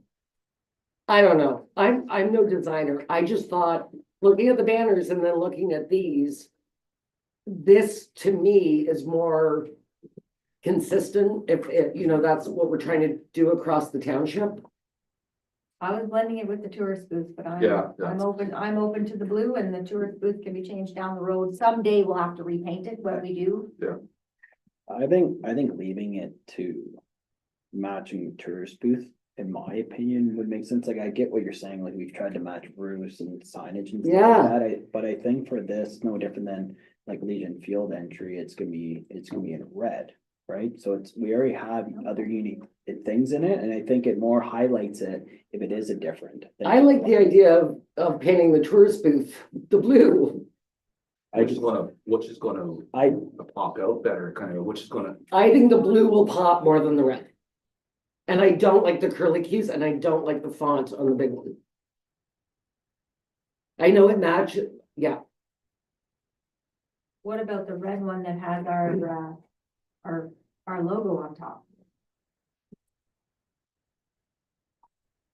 I don't know. I'm no designer. I just thought, looking at the banners and then looking at these, this to me is more consistent if you know, that's what we're trying to do across the township. I was blending it with the tourist booth, but Yeah, I'm open to the blue, and the tourist booth can be changed down the road. Someday we'll have to repaint it when we do. I think leaving it to matching tourist booth in my opinion, would make sense. Like, I get what you're saying, like, we've tried to match roofs and signage and stuff Yeah. like that. But I think for this, no different than like Legion Field entry, it's gonna be in red, right? So we already have other unique things in it, and I think it more highlights it if it is a different. thing. I like the idea of painting the tourist booth the blue. Which is gonna I, pop out better, kind of, which is gonna, I think the blue will pop more than the red. And I don't like the curly keys and I don't like the font on the big one. I know it matches, yeah, What about the red one that has our logo on top?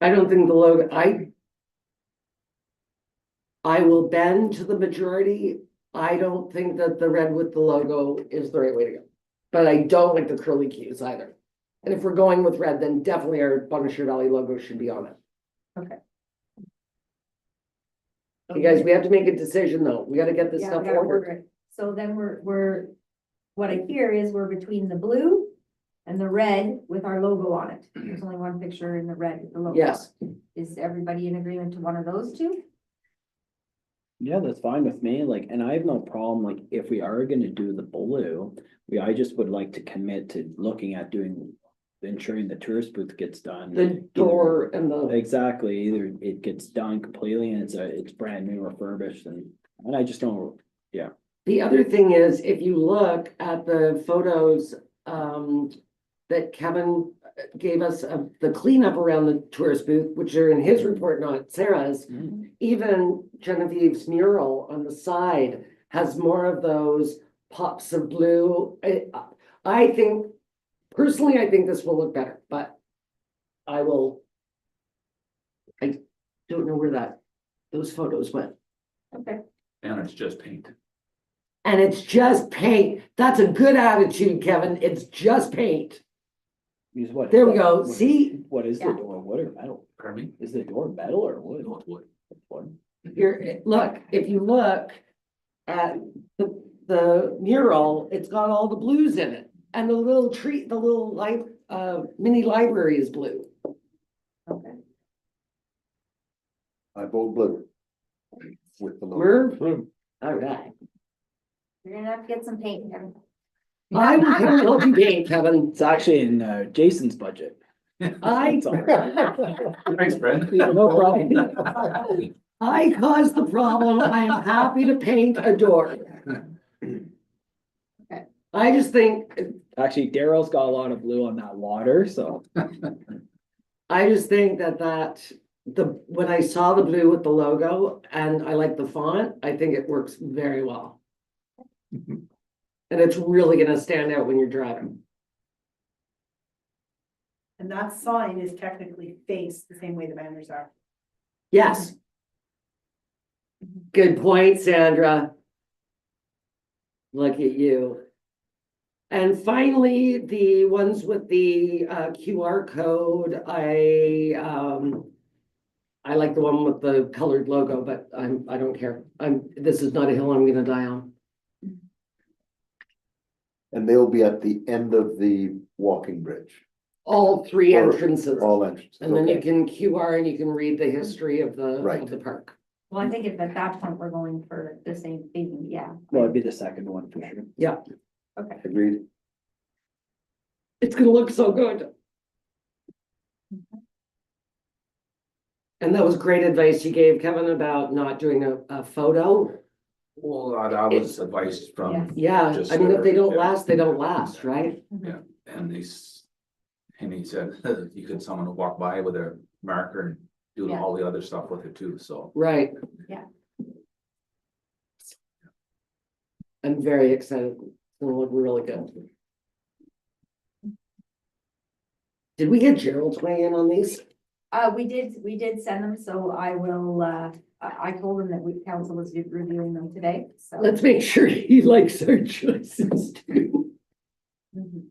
I don't think the logo, I will bend to the majority. I don't think that the red with the logo is the right way to go. But I don't like the curly keys either. And if we're going with red, then definitely our Bonnechere Valley logo should be on it. Okay. You guys, we have to make a decision though. We gotta get this Yeah, stuff we gotta order ordered. it. So then what I hear is we're between the blue and the red with our logo on it. There's only one picture in the red with the logo. Yes. on it. Is everybody in agreement to one of those two? yeah, that's fine with me. Like, and I have no problem, like, if we are gonna do the blue, I just would like to commit to looking at ensuring the tourist booth gets done. The door and the, Exactly, either it gets done completely and it's brand new refurbished and I just don't, the other thing is, if you look at the photos, that Kevin gave us of the cleanup around the tourist booth, which are in his report, not Sarah's. Even Genevieve's mural on the side has more of those pops of blue. I think, personally, I think this will look better, but I don't know where those photos went. Okay. and it's just paint. And it's just paint. That's a good attitude, Kevin. It's just paint. use what? There we go. what- See? What is the Yeah. door, wood or metal? Pardon me? Is the door metal or wood? No, it's wood. Wood. Look, if you look at the mural, it's got all the blues in it. And the little tree, the little mini library is blue. Okay. I vote blue. With the logo. Merv, Blue. all right. You're gonna have to get some paint, Kevin. I will help you paint, Kevin. It's actually in Jason's budget. I, It's all right. Thanks, Brent. No problem. I caused the problem. I am happy to paint a door. Okay. I just think, Actually, Daryl's got a lot of blue on that water, so. I just think when I saw the blue with the logo and I like the font, I think it works very well. And it's really gonna stand out when you're driving. And that sign is technically faced the same way the banners are. Yes. Good point, Sandra. Look at you. And finally, the ones with the QR code, I like the one with the colored logo, but I don't care. This is not a hill I'm gonna die on. And they'll be at the end of the walking bridge, All three Or entrances. all entrances. And then you Okay. can QR and you can read the history of Right. the park. Well, I think if at that point we're going for the same thing, yeah. Well, it'd be the second one for sure. Yeah, Okay. Agreed. it's gonna look so good. And that was great advice you gave, Kevin, about not doing a photo. Well, that was advice from, Yes. Yeah, Just I mean, if they don't yeah. last, they don't last, right? and he said, you could, someone walk by with a marker and do Yeah. all the other stuff with it too, so. Right. Yeah. I'm very excited. It's gonna look really good. Did we get Gerald's weigh in on these? We did send them, so I will, I told him that council was reviewing them today, so. Let's make sure he likes our choices too. Mhm.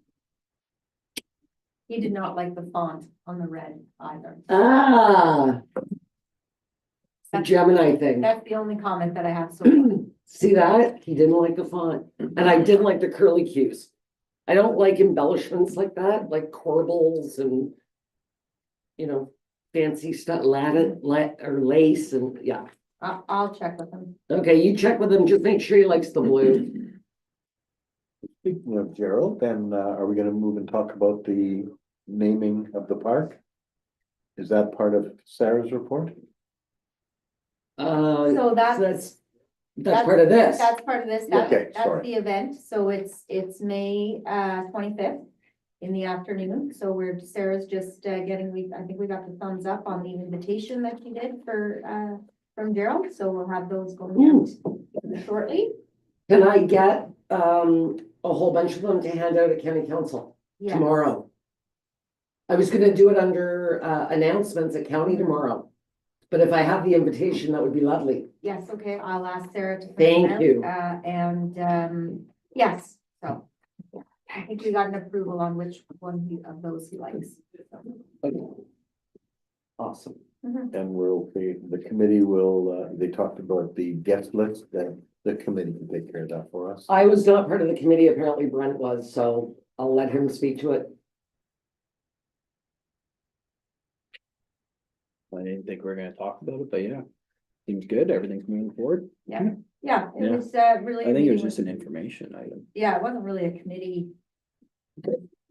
He did not like the font on the red either. Ah. The Gemini thing. That's the only comment that I have so far. See that? He didn't like the font. And I didn't like the curly cues. I don't like embellishments like that, like corbels and. you know, fancy stuff, or lace and, yeah. I'll check with them. Okay, you check with him, just make sure he likes the blue. Speaking of Gerald, then are we gonna move and talk about the naming of the park? Is that part of Sarah's report? So That's part of this. That's part of this, Okay, that's sorry. the event, so it's May 25th in the afternoon, so Sarah's just getting, I think we got the thumbs up on the invitation that she did for from Gerald, so we'll have those going out shortly. Can I get a whole bunch of them to hand out at county council Yeah, tomorrow? I was gonna do it under announcements at county tomorrow. But if I have the invitation, that would be lovely. yes, okay, I'll ask Sarah to. put Thank them out, you. And yes, so. Yeah, I think we got an approval on which one of those he likes. So. Awesome. And we're okay, the committee will, they talked about the guest list, then the committee can take care of that for us. I was not part of the committee, apparently Brent was, so I'll let him speak to it. I didn't think we were gonna talk about it, but yeah, seems good, everything's moving forward. Yeah, it Yeah. was really. I a think it was meeting just with- an information item. Yeah, it wasn't really a committee.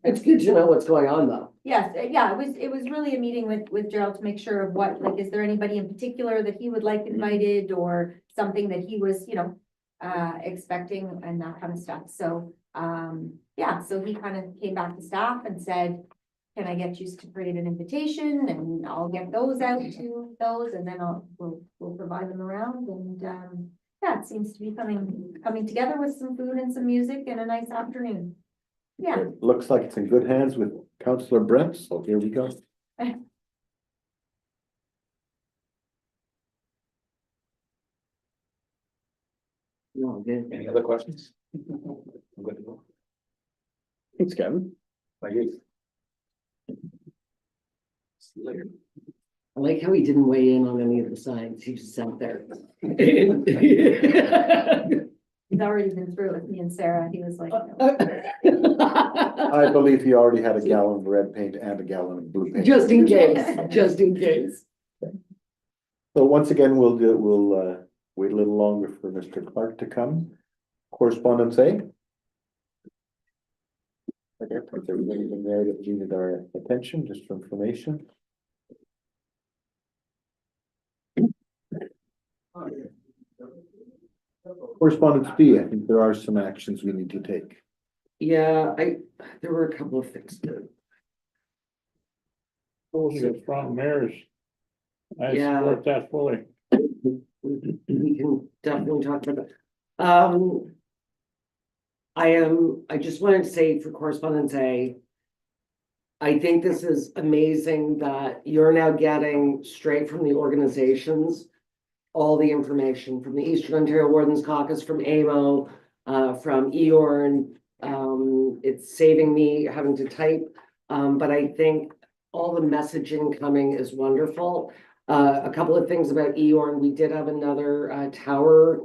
It's good to know what's going on though. Yes, yeah, it was really a meeting with Gerald to make sure of what, like, is there anybody in particular that he would like invited or something that he was, expecting and that kind of stuff. So, yeah, so he kind of came back to staff and said, can I get you to create an invitation and I'll get those out to those and then we'll provide them around and, yeah, it seems to be coming together with some food and some music and a nice afternoon. Yeah. It looks like it's in good hands with Councillor Brent, so here we go. No, good. Any other questions? I'm good to go. Thanks, Kevin. Thank you. See you later. I like how he didn't weigh in on any of the signs, he just sat there. He's already been through it with me and Sarah. He was like, I believe he already had a gallon of red paint and a gallon of blue paint. Just in case, just in case. So once again, we'll wait a little longer for Mr. Clark to come. Correspondence A. I don't think there was anything there that needed our attention, just for information. Correspondence B, I think there are some actions we need to take. Yeah, there were a couple of things. Those are the strong mayors. I Yeah. support that fully. We can definitely talk about that. I just wanted to say for correspondence A, I think this is amazing that you're now getting straight from the organizations all the information from the Eastern Ontario Wardens Caucus, from AMO, from EORN. It's saving me having to type, but I think all the messaging coming is wonderful. A couple of things about EORN, we did have another tower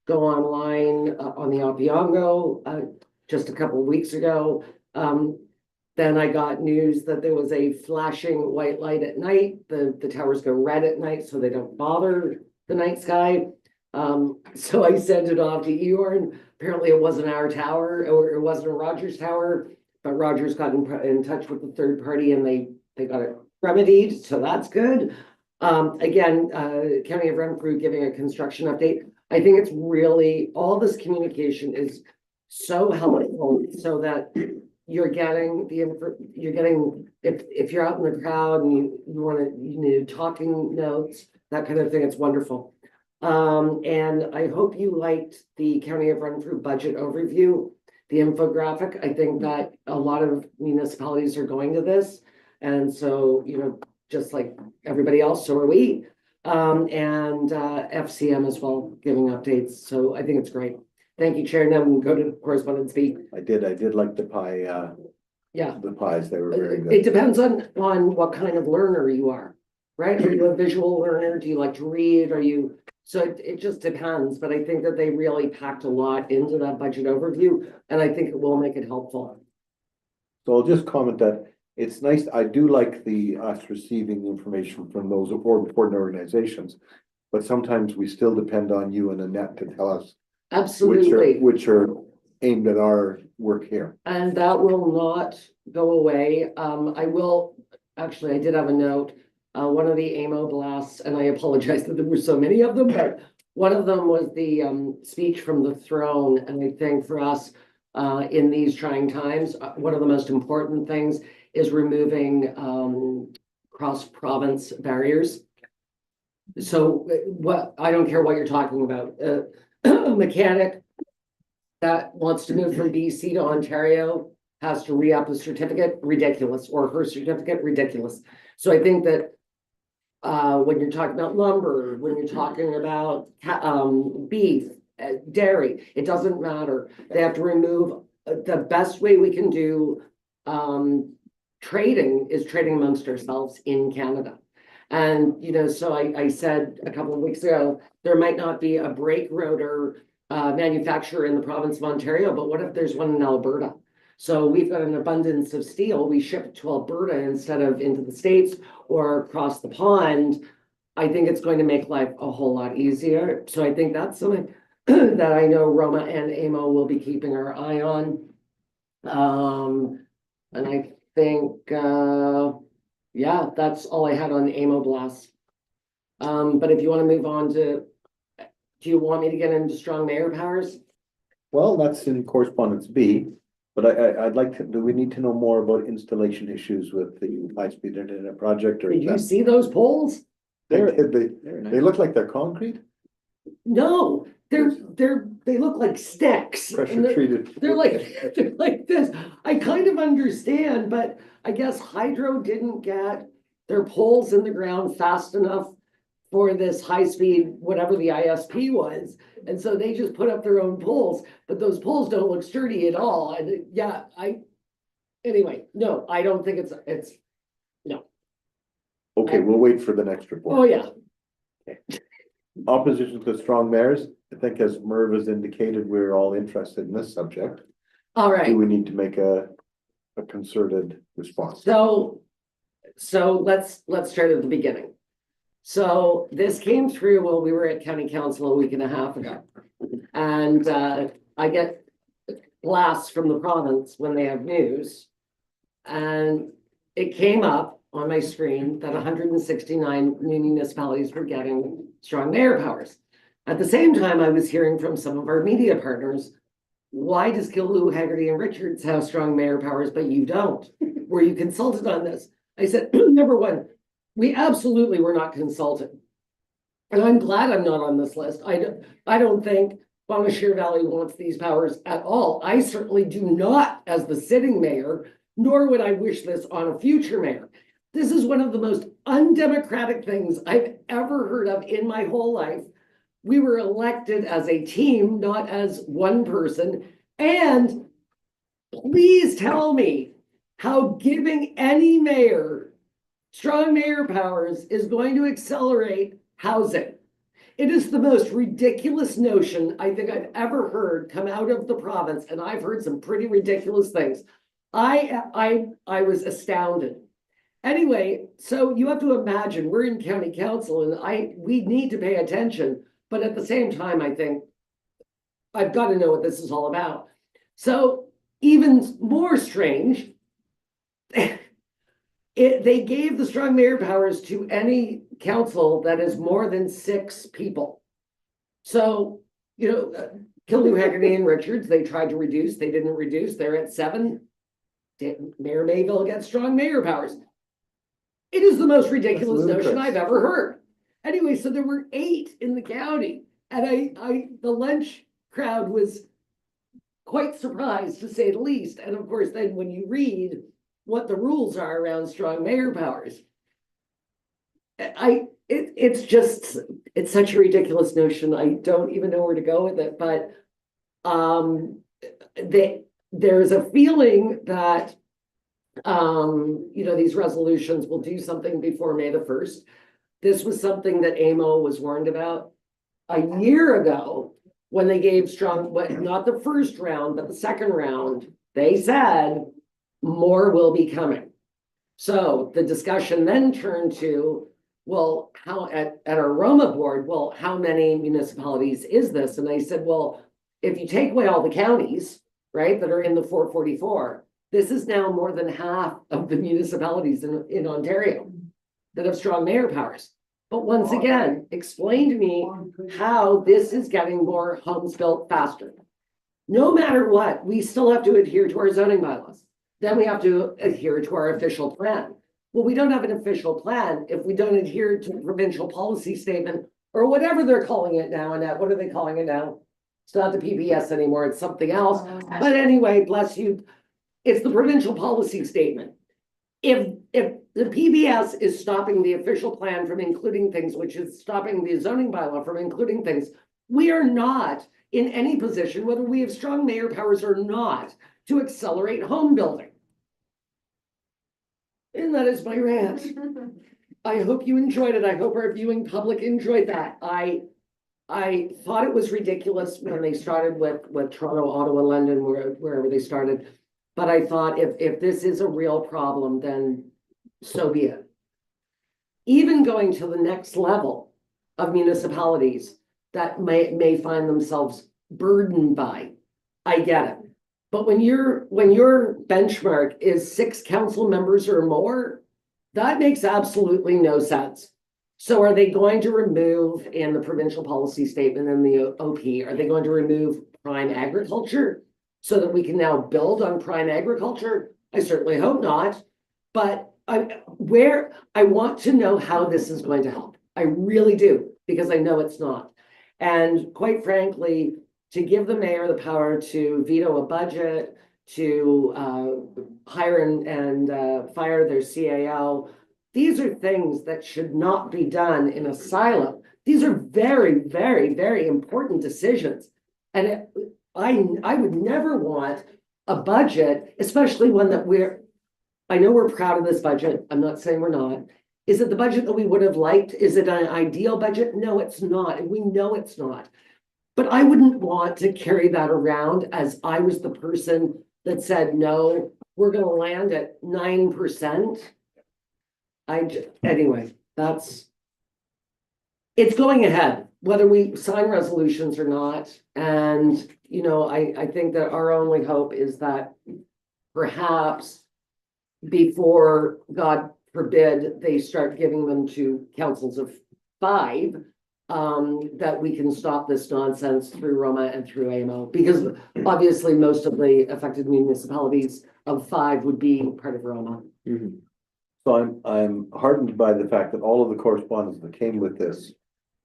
go online on the Opeongo just a couple of weeks ago. Then I got news that there was a flashing white light at night. The towers go red at night, so they don't bother the night sky. So I sent it off to EORN. Apparently it wasn't our tower, or it wasn't a Rogers tower, but Rogers got in touch with the third party and they got it remedied, so that's good. Again, County of Renfrew giving a construction update. I think it's really, all this communication is so helpful so that you're getting if you're out in the crowd and you need talking notes, that kind of thing, it's wonderful. And I hope you liked the County of Renfrew budget overview, the infographic. I think that a lot of municipalities are going to this. And so, just like everybody else, so are we. And FCM as well, giving updates. So I think it's great. Thank you, Chair. Now we can go to correspondence B. I did like the pie, Yeah. the pies, they were very It good. depends on what kind of learner you are, right? Are you a visual learner? Do you like to read? So it just depends, but I think that they really packed a lot into that budget overview, and I think it will make it helpful. So I'll just comment that it's nice, I do like us receiving information from those important organizations. But sometimes we still depend on you and Annette to tell us Absolutely. which are aimed at our work here. And that will not go away. I will, actually, I did have a note. One of the AMO blasts, and I apologize that there were so many of them, but one of them was the speech from the throne. And I think for us, in these trying times, one of the most important things is removing cross-province barriers. So what, I don't care what you're talking about, a mechanic that wants to move from BC to Ontario has to re-up a certificate, ridiculous, or her certificate, ridiculous. So I think that when you're talking about lumber, when you're talking about beef, dairy, it doesn't matter. They have to remove, the best way we can do trading is trading amongst ourselves in Canada. And, you know, so I said a couple of weeks ago, there might not be a brake rotor manufacturer in the province of Ontario, but what if there's one in Alberta? So we've got an abundance of steel. We ship it to Alberta instead of into the States or across the pond. I think it's going to make life a whole lot easier. So I think that's something that I know Roma and AMO will be keeping our eye on. And I think, yeah, that's all I had on AMO blasts. But if you want to move on to, do you want me to get into strong mayor powers? Well, that's in correspondence B, but I'd like to, do we need to know more about installation issues with the high-speed internet project or? Did you see those poles? They Very look like they're concrete, No, they look like sticks. And pressure treated. they're like this. I kind of understand, but I guess Hydro didn't get their poles in the ground fast enough for this high speed, whatever the ISP was. And so they just put up their own poles, but those poles don't look sturdy at all. And yeah, anyway, no, I don't think it's, no. Okay, we'll wait for the next report. Oh, yeah. Opposition to strong mayors, I think as Merv has indicated, we're all interested in this subject. All right. Do we need to make a concerted response? So let's start at the beginning. So this came through while we were at county council a week and a half ago. And I get blasts from the province when they have news. And it came up on my screen that 169 municipalities were getting strong mayor powers. At the same time, I was hearing from some of our media partners, why does Killaloe, Haggerty, and Richards have strong mayor powers, but you don't? Were you consulted on this? I said, number one, we absolutely were not consulted. And I'm glad I'm not on this list. I don't think Bonnechere Valley wants these powers at all. I certainly do not as the sitting mayor, nor would I wish this on a future mayor. This is one of the most undemocratic things I've ever heard of in my whole life. We were elected as a team, not as one person. And please tell me how giving any mayor strong mayor powers is going to accelerate housing. It is the most ridiculous notion I think I've ever heard come out of the province, and I've heard some pretty ridiculous things. I was astounded. Anyway, so you have to imagine we're in county council and we need to pay attention, but at the same time, I think I've got to know what this is all about. So even more strange, they gave the strong mayor powers to any council that is more than 6 people. So, you know, Killaloe, Haggerty, and Richards, they tried to reduce, they didn't reduce, they're at 7. Mayor Mayville gets strong mayor powers. It is the most ridiculous notion I've ever heard. Anyway, so there were 8 in the county, and the lunch crowd was quite surprised, to say the least. And of course, then when you read what the rules are around strong mayor powers, it's such a ridiculous notion. I don't even know where to go with it, but there's a feeling that you know, these resolutions will do something before May the 1st. This was something that AMO was warned about a year ago when they gave strong, not the first round, but the second round. They said more will be coming. So the discussion then turned to, well, how at our Roma board, well, how many municipalities is this? And I said, well, if you take away all the counties, right, that are in the 444, this is now more than half of the municipalities in Ontario that have strong mayor powers. But once again, explain to me how this is getting more homes built faster. No matter what, we still have to adhere to our zoning bylaws. Then we have to adhere to our official plan. Well, we don't have an official plan if we don't adhere to the provincial policy statement or whatever they're calling it now. And what are they calling it now? It's not the PBS anymore, it's something else. But anyway, bless you, it's the provincial policy statement. If the PBS is stopping the official plan from including things, which is stopping the zoning bylaw from including things, we are not in any position, whether we have strong mayor powers or not, to accelerate home building. And that is my rant. I hope you enjoyed it. I hope our viewing public enjoyed that. I thought it was ridiculous when they started with Toronto, Ottawa, London, wherever they started. But I thought if this is a real problem, then so be it. Even going to the next level of municipalities that may find themselves burdened by, I get it. But when your benchmark is 6 council members or more, that makes absolutely no sense. So are they going to remove in the provincial policy statement in the OP, are they going to remove prime agriculture so that we can now build on prime agriculture? I certainly hope not. But I want to know how this is going to help. I really do, because I know it's not. And quite frankly, to give the mayor the power to veto a budget, to hire and fire their CAO, these are things that should not be done in a silo. These are very, very, very important decisions. And I would never want a budget, especially one that I know we're proud of this budget. I'm not saying we're not. Is it the budget that we would have liked? Is it an ideal budget? No, it's not. And we know it's not. But I wouldn't want to carry that around as I was the person that said, no, we're going to land at 9%. Anyway, it's going ahead, whether we sign resolutions or not. And, you know, I think that our only hope is that perhaps before, God forbid, they start giving them to councils of 5, that we can stop this nonsense through Roma and through AMO, because obviously most of the affected municipalities of 5 would be part of Roma. Mhm. So I'm heartened by the fact that all of the correspondence that came with this,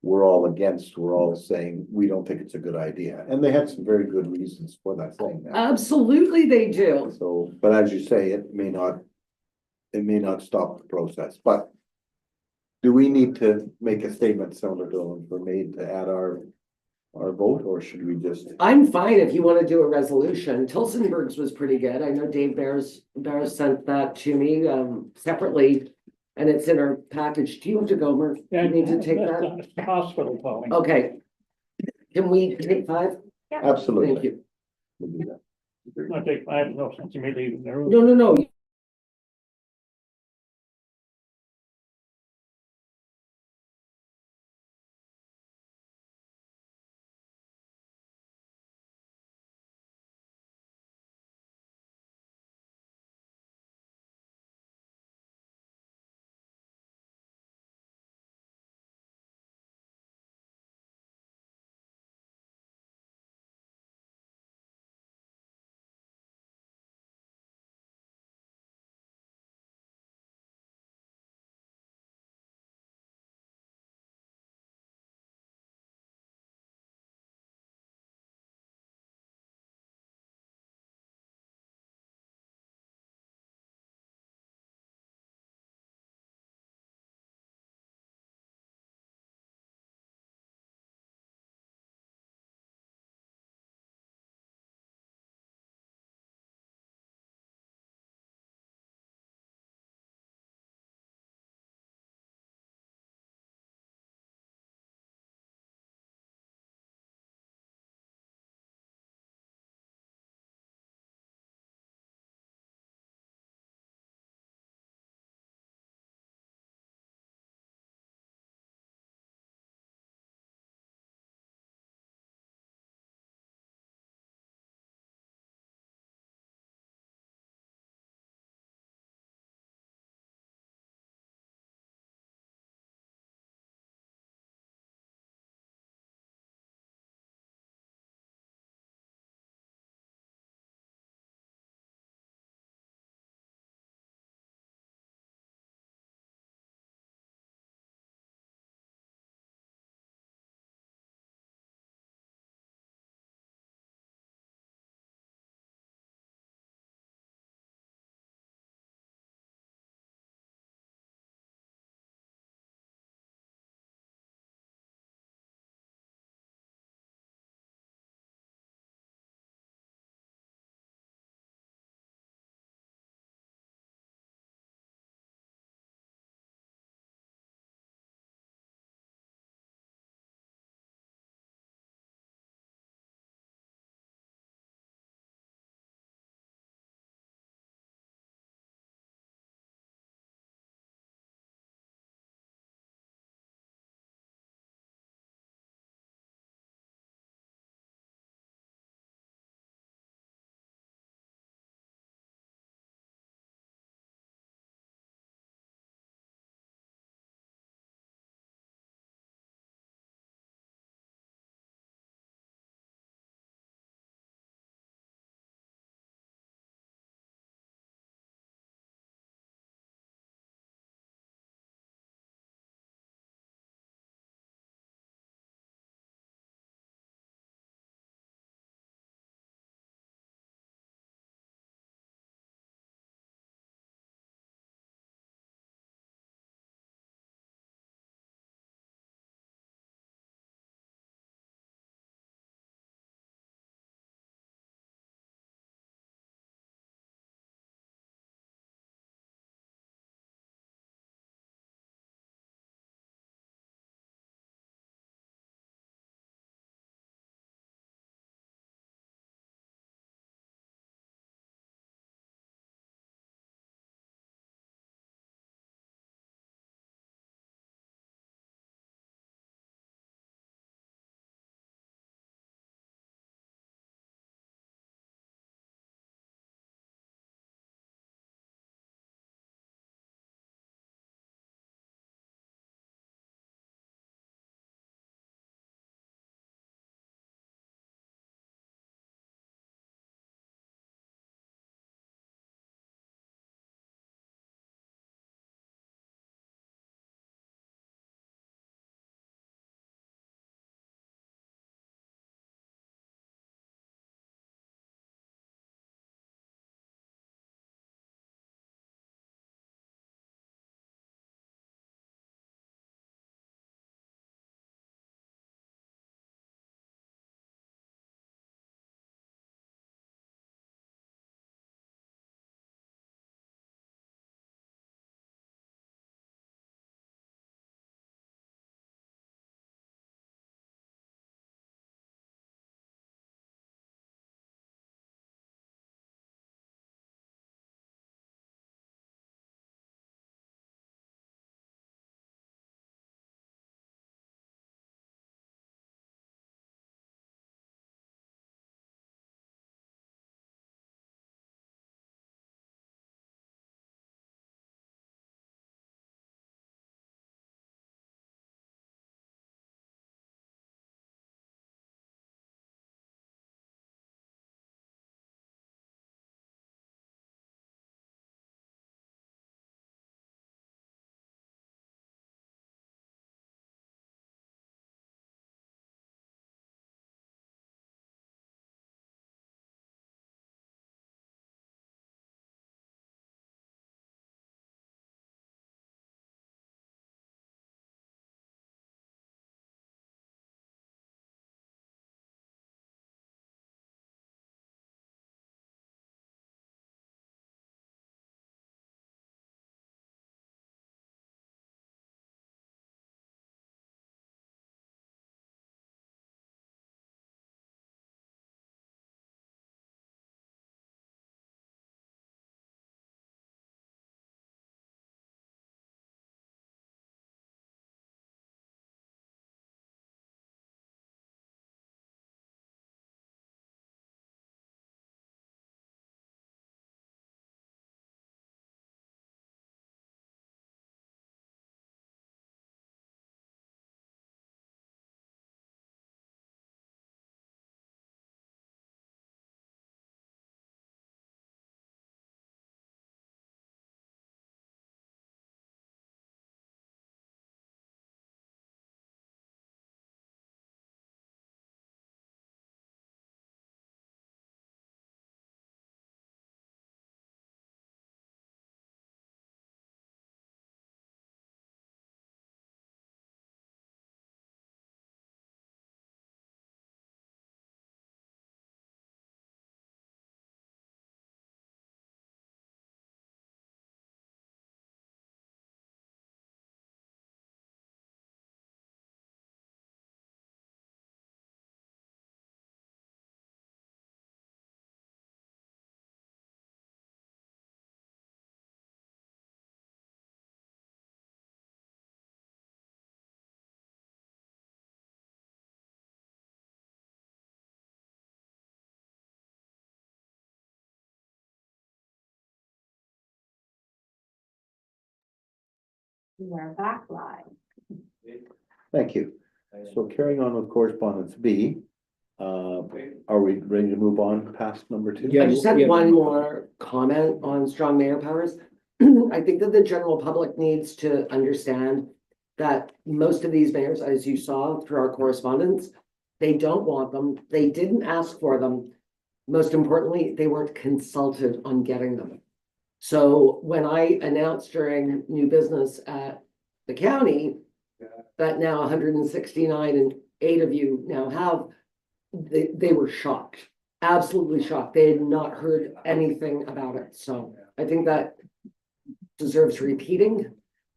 we're all saying, we don't think it's a good idea. And they had some very good reasons for that saying that. Absolutely, they do. So, but as you say, it may not stop the process, but do we need to make a statement similar to what were made to add our vote, or should we just? I'm fine if you want to do a resolution. Tilsonburg's was pretty good. I know Dave Bears sent that to me separately, and it's in our package. Do you have to go, Murph? You need to take that? The hospital calling. Okay. Can we take 5? Absolutely. Thank you. We'll do that. I'll take 5, no sense in me leaving the room. No. We are back live. Thank you. So carrying on with correspondence B, are we ready to move on past number 2? Yeah. I just had one more comment on strong mayor powers. I think that the general public needs to understand that most of these mayors, as you saw through our correspondence, they don't want them. They didn't ask for them. Most importantly, they weren't consulted on getting them. So when I announced during new business at the county that now 169 and 8 of you now have, they were shocked, absolutely shocked. They had not heard anything about it. So I think that deserves repeating.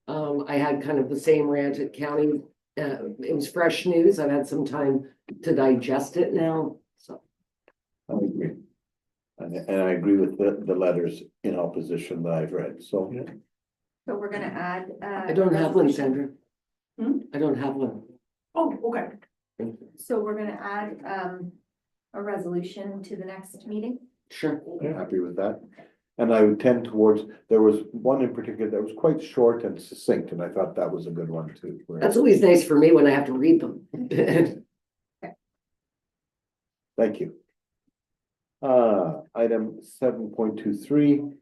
I had kind of the same rant at county. It was fresh news. I've had some time to digest it now, so. I agree. And I agree with the letters in opposition that I've read, so. So we're gonna add. I don't have one, Sandra. I don't have one. Oh, okay. So we're gonna add a resolution to the next meeting. Sure. I'm happy with that. And I would tend towards, there was one in particular that was quite short and succinct, and I thought that was a good one too. where- That's always nice for me when I have to read them. Thank you. Item 7.23.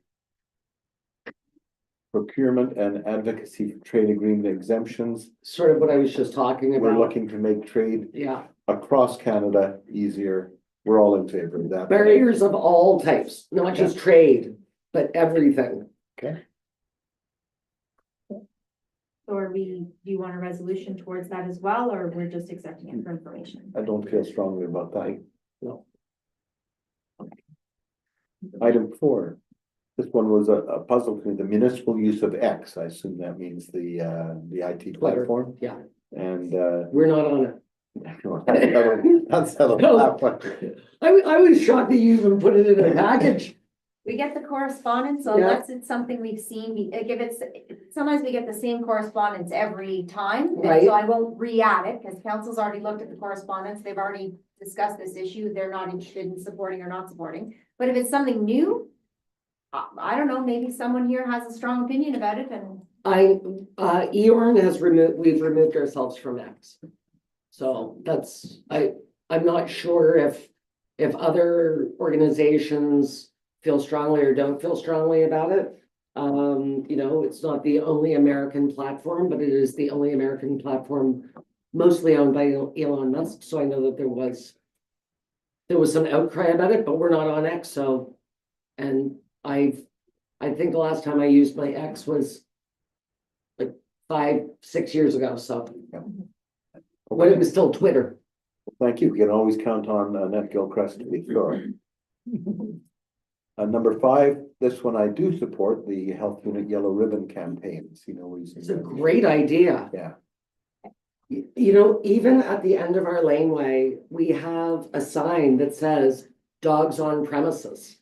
Procurement and advocacy for trade agreement exemptions. Sort of what I was just talking We're about. looking to make trade Yeah, across Canada easier. We're all in favor of that. barriers of all types, not just trade, but everything. Okay, Or do you want a resolution towards that as well, or we're just accepting it for information? I don't feel strongly about that. No. Item 4. This one was a puzzle to me, the municipal use of X. I assume that means the IT Twitter. platform. Yeah, And we're not on it. that's settled that one. I was shocked that you even put it in a package. We get the correspondence, so Yeah. unless it's something we've seen, sometimes we get the same correspondence every time. And Right. so I won't re-add it, because council's already looked at the correspondence, they've already discussed this issue, they're not interested in supporting or not supporting. But if it's something new, I don't know, maybe someone here has a strong opinion about it, and Eorn has we've removed ourselves from X. So that's, I'm not sure if other organizations feel strongly or don't feel strongly about it. You know, it's not the only American platform, but it is the only American platform mostly owned by Elon Musk. So I know that there was some outcry about it, but we're not on X, so. And I think the last time I used my X was like 5-6 years ago, so. When it was still Twitter. Thank you. You can always count on Annette Gilchrist to be sure. Number 5, this one I do support, the Health Unit Yellow Ribbon campaigns, you know. It's a great idea. Yeah. You know, even at the end of our laneway, we have a sign that says dogs on premises.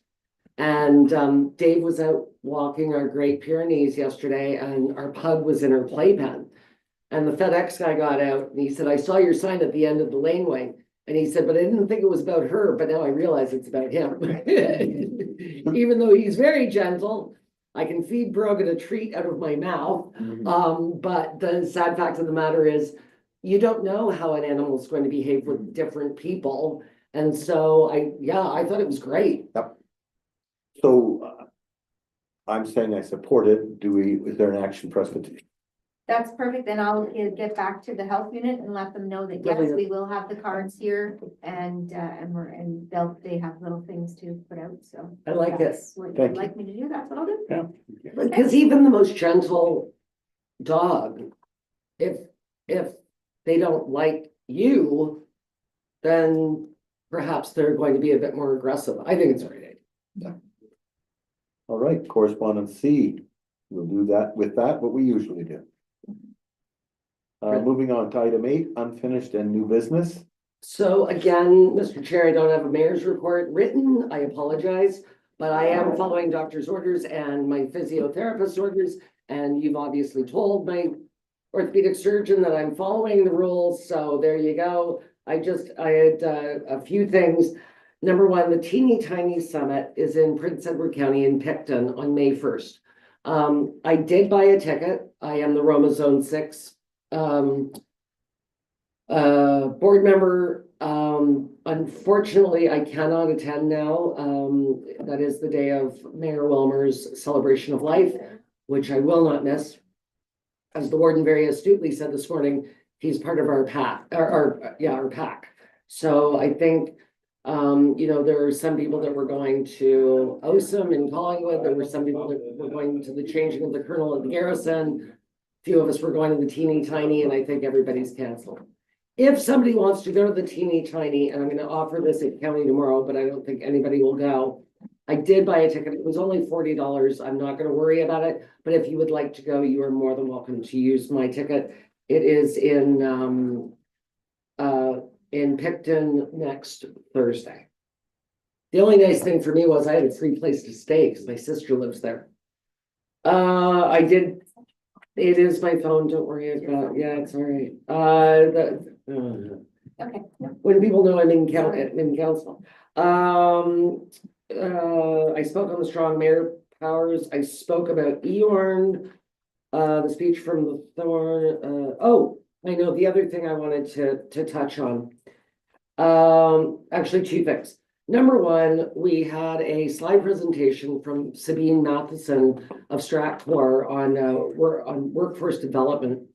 And Dave was out walking our Great Pyrenees yesterday and our pug was in her playpen. And the FedEx guy got out and he said, I saw your sign at the end of the laneway. And he said, but I didn't think it was about her, but now I realize it's about him. Even though he's very gentle, I can feed Brogan a treat out of my mouth. But the sad fact of the matter is, you don't know how an animal is going to behave with different people. And so I thought it was great. Yep. So I'm saying I support it. Is there an action for us to take? that's perfect, then I'll get back to the health unit and let them know that, yes, Brilliant. we will have the cards here, and they have little things to put out, so. I like it. That's what Thank you'd you. like me to do, that's what I'll do. Because even the most gentle dog, if they don't like you, then perhaps they're going to be a bit more aggressive. I think it's a great idea. All right, correspondence C. We'll do that with that, what we usually do. Moving on to item 8, unfinished and new business. So again, Mr. Chair, I don't have a mayor's report written. I apologize. But I am following doctor's orders and my physiotherapist's orders. And you've obviously told my orthopedic surgeon that I'm following the rules. So there you go. I had a few things. Number one, the Teeny Tiny Summit is in Prince Edward County in Picton on May 1st. I did buy a ticket. I am the Roma Zone 6 board member. Unfortunately, I cannot attend now. That is the day of Mayor Wilmer's celebration of life, which I will not miss. As the warden very astutely said this morning, he's part of our pack, our pack. So I think, there are some people that were going to Osum in Collingwood. There were some people that were going to the changing of the colonel at the garrison. A few of us were going to the teeny tiny, and I think everybody's canceled. If somebody wants to go to the teeny tiny, and I'm gonna offer this at county tomorrow, but I don't think anybody will go. I did buy a ticket. It was only $40. I'm not gonna worry about it, but if you would like to go, you are more than welcome to use my ticket. It is in Picton next Thursday. The only nice thing for me was I had a free place to stay because my sister lives there. It is my phone, don't worry about, yeah, it's all right. Okay. When people know I'm in council. I spoke on the strong mayor powers. I spoke about Eorn, the speech from the Thorn. I know the other thing I wanted to touch on. Actually, two things. Number one, we had a slide presentation from Sabine Matheson of Stratcor on workforce development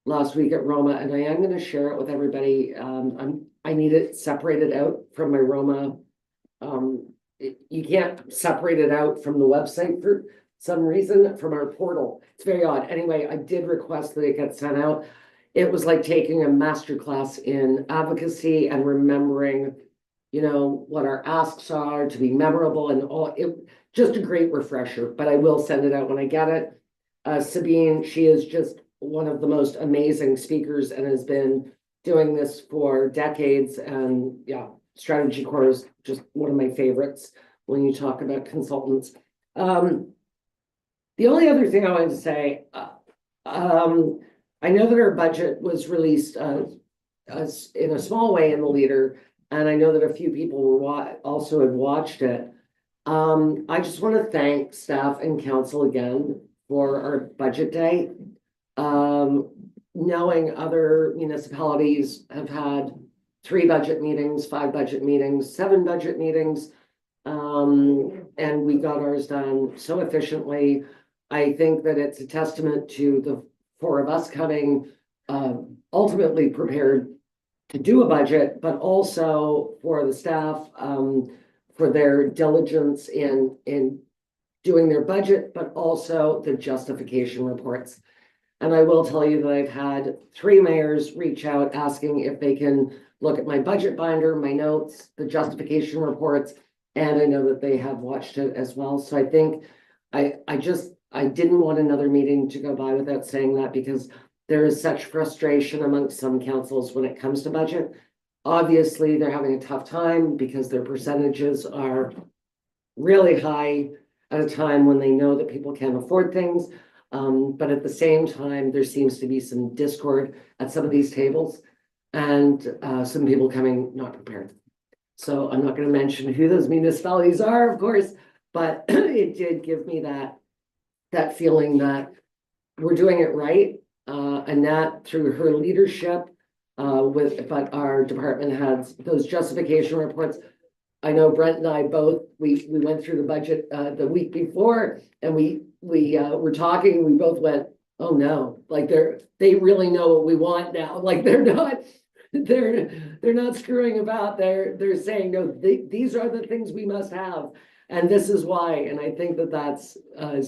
last week at Roma, and I am going to share it with everybody. I need it separated out from my Roma. You can't separate it out from the website for some reason from our portal. It's very odd. Anyway, I did request that it get sent out. It was like taking a masterclass in advocacy and remembering, what our asks are to be memorable and all. It just a great refresher, but I will send it out when I get it. Sabine, she is just one of the most amazing speakers and has been doing this for decades. And yeah, Strategy Core is just one of my favorites when you talk about consultants. The only other thing I wanted to say, I know that our budget was released as in a small way in the Leader, and I know that a few people were also had watched it. I just want to thank staff and council again for our budget day. Knowing other municipalities have had 3 budget meetings, 5 budget meetings, 7 budget meetings, and we got ours done so efficiently. I think that it's a testament to the 4 of us coming ultimately prepared to do a budget, but also for the staff for their diligence in doing their budget, but also the justification reports. And I will tell you that I've had 3 mayors reach out asking if they can look at my budget binder, my notes, the justification reports, and I know that they have watched it as well. So I think I didn't want another meeting to go by without saying that, because there is such frustration amongst some councils when it comes to budget. Obviously, they're having a tough time because their percentages are really high at a time when they know that people can't afford things. But at the same time, there seems to be some discord at some of these tables and some people coming not prepared. So I'm not going to mention who those municipalities are, of course, but it did give me that feeling that we're doing it right. And that through her leadership but our department heads, those justification reports. I know Brent and I both, we went through the budget the week before, and we were talking, we both went, oh no, like they really know what we want now. Like they're not screwing about. They're saying, no, these are the things we must have. And this is why. And I think that that's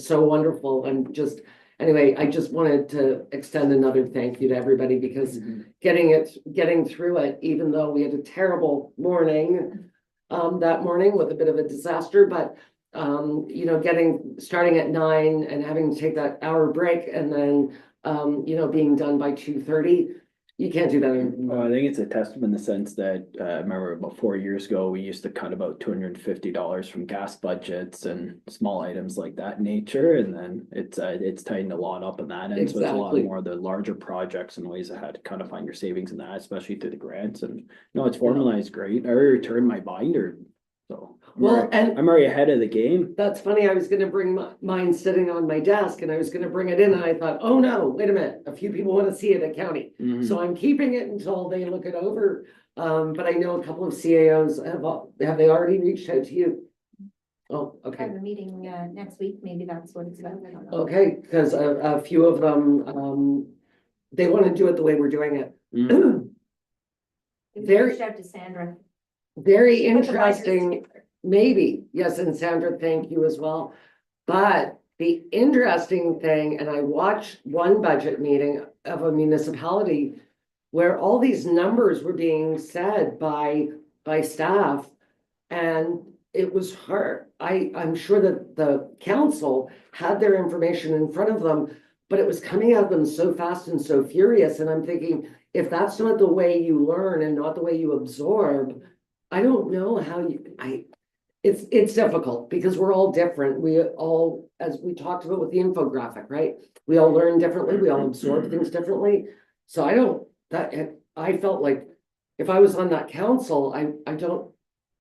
so wonderful. And just, anyway, I just wanted to extend another thank you to everybody, because getting through it, even though we had a terrible morning that morning with a bit of a disaster, but starting at 9 and having to take that hour break and then being done by 2:30. You can't do that anymore. I think it's a testament in the sense that I remember about 4 years ago, we used to cut about $250 from gas budgets and small items like that nature. And then it's tightened a lot up in that end. So it's a lot more of the larger projects and ways ahead to kind of find your savings in that, especially through the grants. And no, it's formalized great. I already returned my binder So. Well, and I'm already ahead of the game. that's funny, I was gonna bring mine sitting on my desk and I was gonna bring it in and I thought, oh no, wait a minute, a few people wanna see it at county. Mhm. So I'm keeping it until they look it over, but I know a couple of CAOs have they already reached out to you? Oh, okay. Have a meeting, next week, maybe that's what it's about, I don't know. Okay, because a few of them, they want to do it the way we're doing it. Mhm. If Very- you reached out to Sandra. Very Put the binders interesting, together. maybe, yes, and Sandra, thank you as well. But the interesting thing, and I watched one budget meeting of a municipality where all these numbers were being said by staff. And it was hard. I'm sure that the council had their information in front of them, but it was coming at them so fast and so furious. And I'm thinking, if that's not the way you learn and not the way you absorb, I don't know how it's difficult because we're all different. We all, as we talked about with the infographic, right? We all learn differently. We all absorb things differently. So I felt like if I was on that council,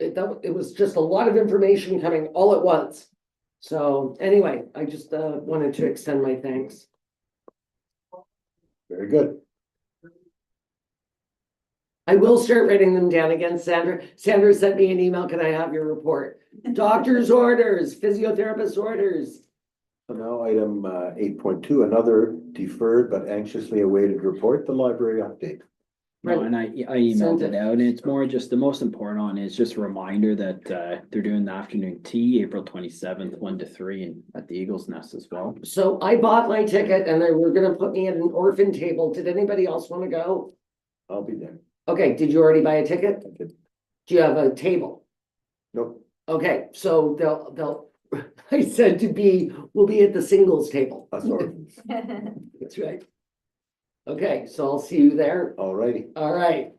it was just a lot of information coming all at once. So anyway, I just wanted to extend my thanks. Very good. I will start writing them down again, Sandra. Sandra sent me an email. Can I have your report? Doctor's orders, physiotherapist orders. So now item 8.2, another deferred but anxiously awaited report, the library update. No, Right. and I emailed it out, and it's more just the most important one is just a reminder that they're doing the afternoon tea, April 27th, 1 to 3, and at the Eagle's Nest as well. So I bought my ticket and they were gonna put me at an orphan table. Did anybody else want to go? I'll be there. Okay, did you already buy a ticket? I did. Do you have a table? Nope. Okay, so they'll, I said we'll be at the singles table. Us orphans. That's right. Okay, so I'll see you there. All righty. All right.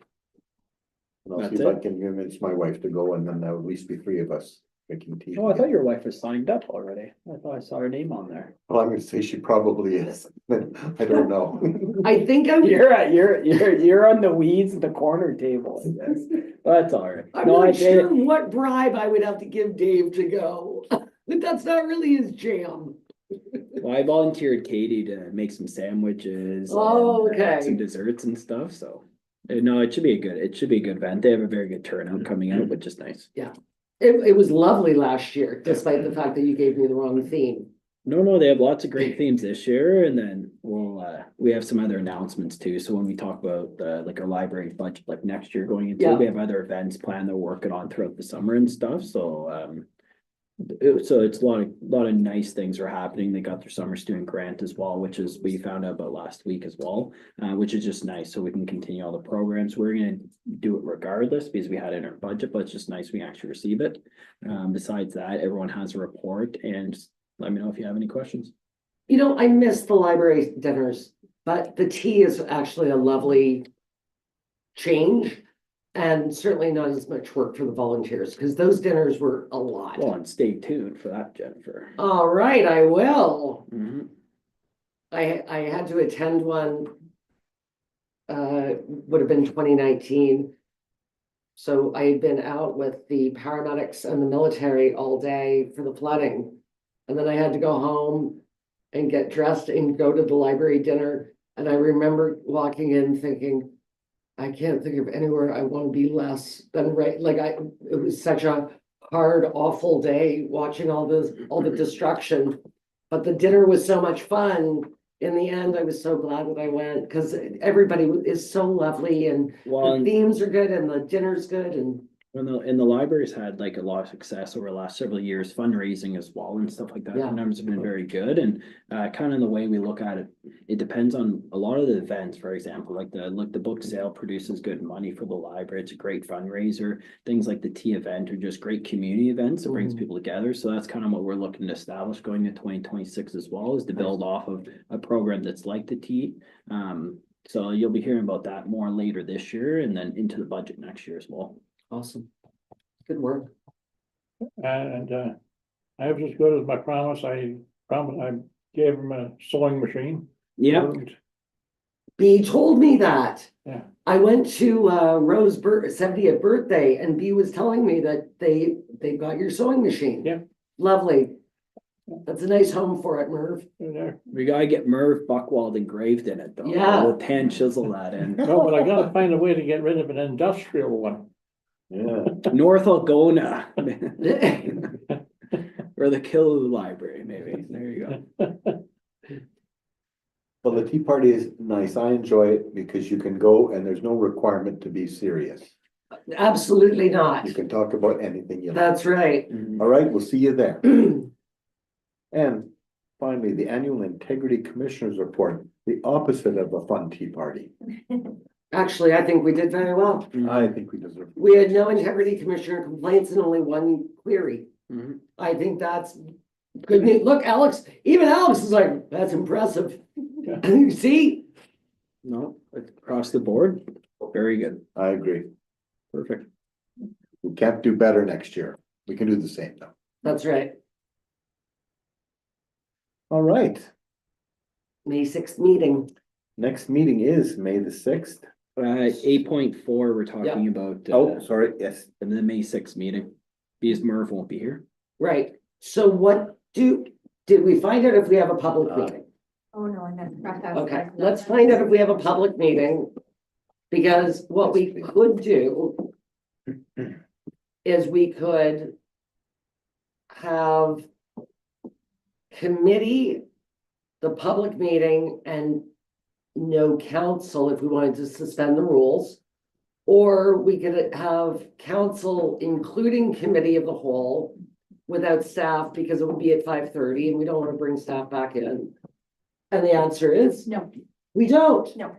And I'll see That's if I it? can convince my wife to go and then there'll at least be three of us making tea. Oh, I thought your wife was signed up already. I thought I saw her name on there. Well, I'm gonna say she probably is. I don't know. I think I'm You're on the weeds at the corner table, I guess. That's all right. I'm No, I not sure did. what bribe I would have to give Dave to go. But that's not really his jam. Well, I volunteered Katie to make some sandwiches. Oh, and, okay. Some desserts and stuff, so. No, it should be a good event. They have a very good turnout coming out, which is nice. It was lovely last year, despite the fact that you gave me the wrong theme. No, they have lots of great themes this year, and then we have some other announcements too. So when we talk about like our library budget, like next year going into, Yeah. we have other events planned they're working on throughout the summer and stuff, so it's a lot of nice things are happening. They got their summer student grant as well, which is we found out about last week as well, which is just nice. So we can continue all the programs. We're gonna do it regardless because we had it in our budget, but it's just nice we actually receive it. Besides that, everyone has a report, and let me know if you have any questions. You know, I miss the library dinners, but the tea is actually a lovely change. And certainly not as much work for the volunteers, because those dinners were a lot. Well, and stay tuned for that, Jennifer. All right, I will. Mhm. I had to attend one. Would have been 2019. So I had been out with the paramedics and the military all day for the flooding. And then I had to go home and get dressed and go to the library dinner. And I remember walking in thinking, I can't think of anywhere I want to be less than right. It was such a hard, awful day watching all the destruction. But the dinner was so much fun. In the end, I was so glad that I went because everybody is so lovely and Well, the themes are good and the dinner's good and and the library's had like a lot of success over the last several years, fundraising as well and stuff like that. Yeah. The numbers have been very good, and kind of the way we look at it, it depends on a lot of the events. For example, like the book sale produces good money for the library. It's a great fundraiser. Things like the tea event are just great community events that brings people together. So that's kind of what we're looking to establish going into 2026 as well, is to build off of a program that's like the tea. So you'll be hearing about that more later this year and then into the budget next year as well. awesome. Good work. And I was as good as my promise. I gave him a sewing machine. Yeah. B told me that. Yeah. I went to Rose's 70th birthday and B was telling me that they got your sewing machine. Yeah. Lovely. That's a nice home for it, Merv. There. We gotta get Merv Buckwald engraved in it though. Yeah. We'll hand chisel that in. No, but I gotta find a way to get rid of an industrial one. Yeah, North Algona. Or the Killu Library, maybe. There you go. well, the tea party is nice. I enjoy it because you can go and there's no requirement to be serious. Absolutely not. You can talk about anything you like. That's right. All right, we'll see you there. And finally, the annual Integrity Commissioners Report, the opposite of a fun tea party. Actually, I think we did very well. I think we deserve. We had no integrity commissioner complaints and only one query. Mhm. I think that's good news. Look, Alex, even Alex is like, that's impressive. You see? No, across the board, very good, I agree. perfect. We can't do better next year. We can do the same though. That's right. All right, May 6th meeting. next meeting is May the 6th. 8.4, we're talking about, Oh, sorry, yes. the May 6th meeting. Because Merv won't be here. Right. So what did we find out if we have a public meeting? Oh, no, and that's correct. Okay, let's find out if we have a public meeting. Because what we could do is we could have committee, the public meeting, and no council if we wanted to suspend the rules. Or we could have council, including committee of the whole, without staff, because it would be at 5:30 and we don't want to bring staff back in. And the answer is, No, we don't. no,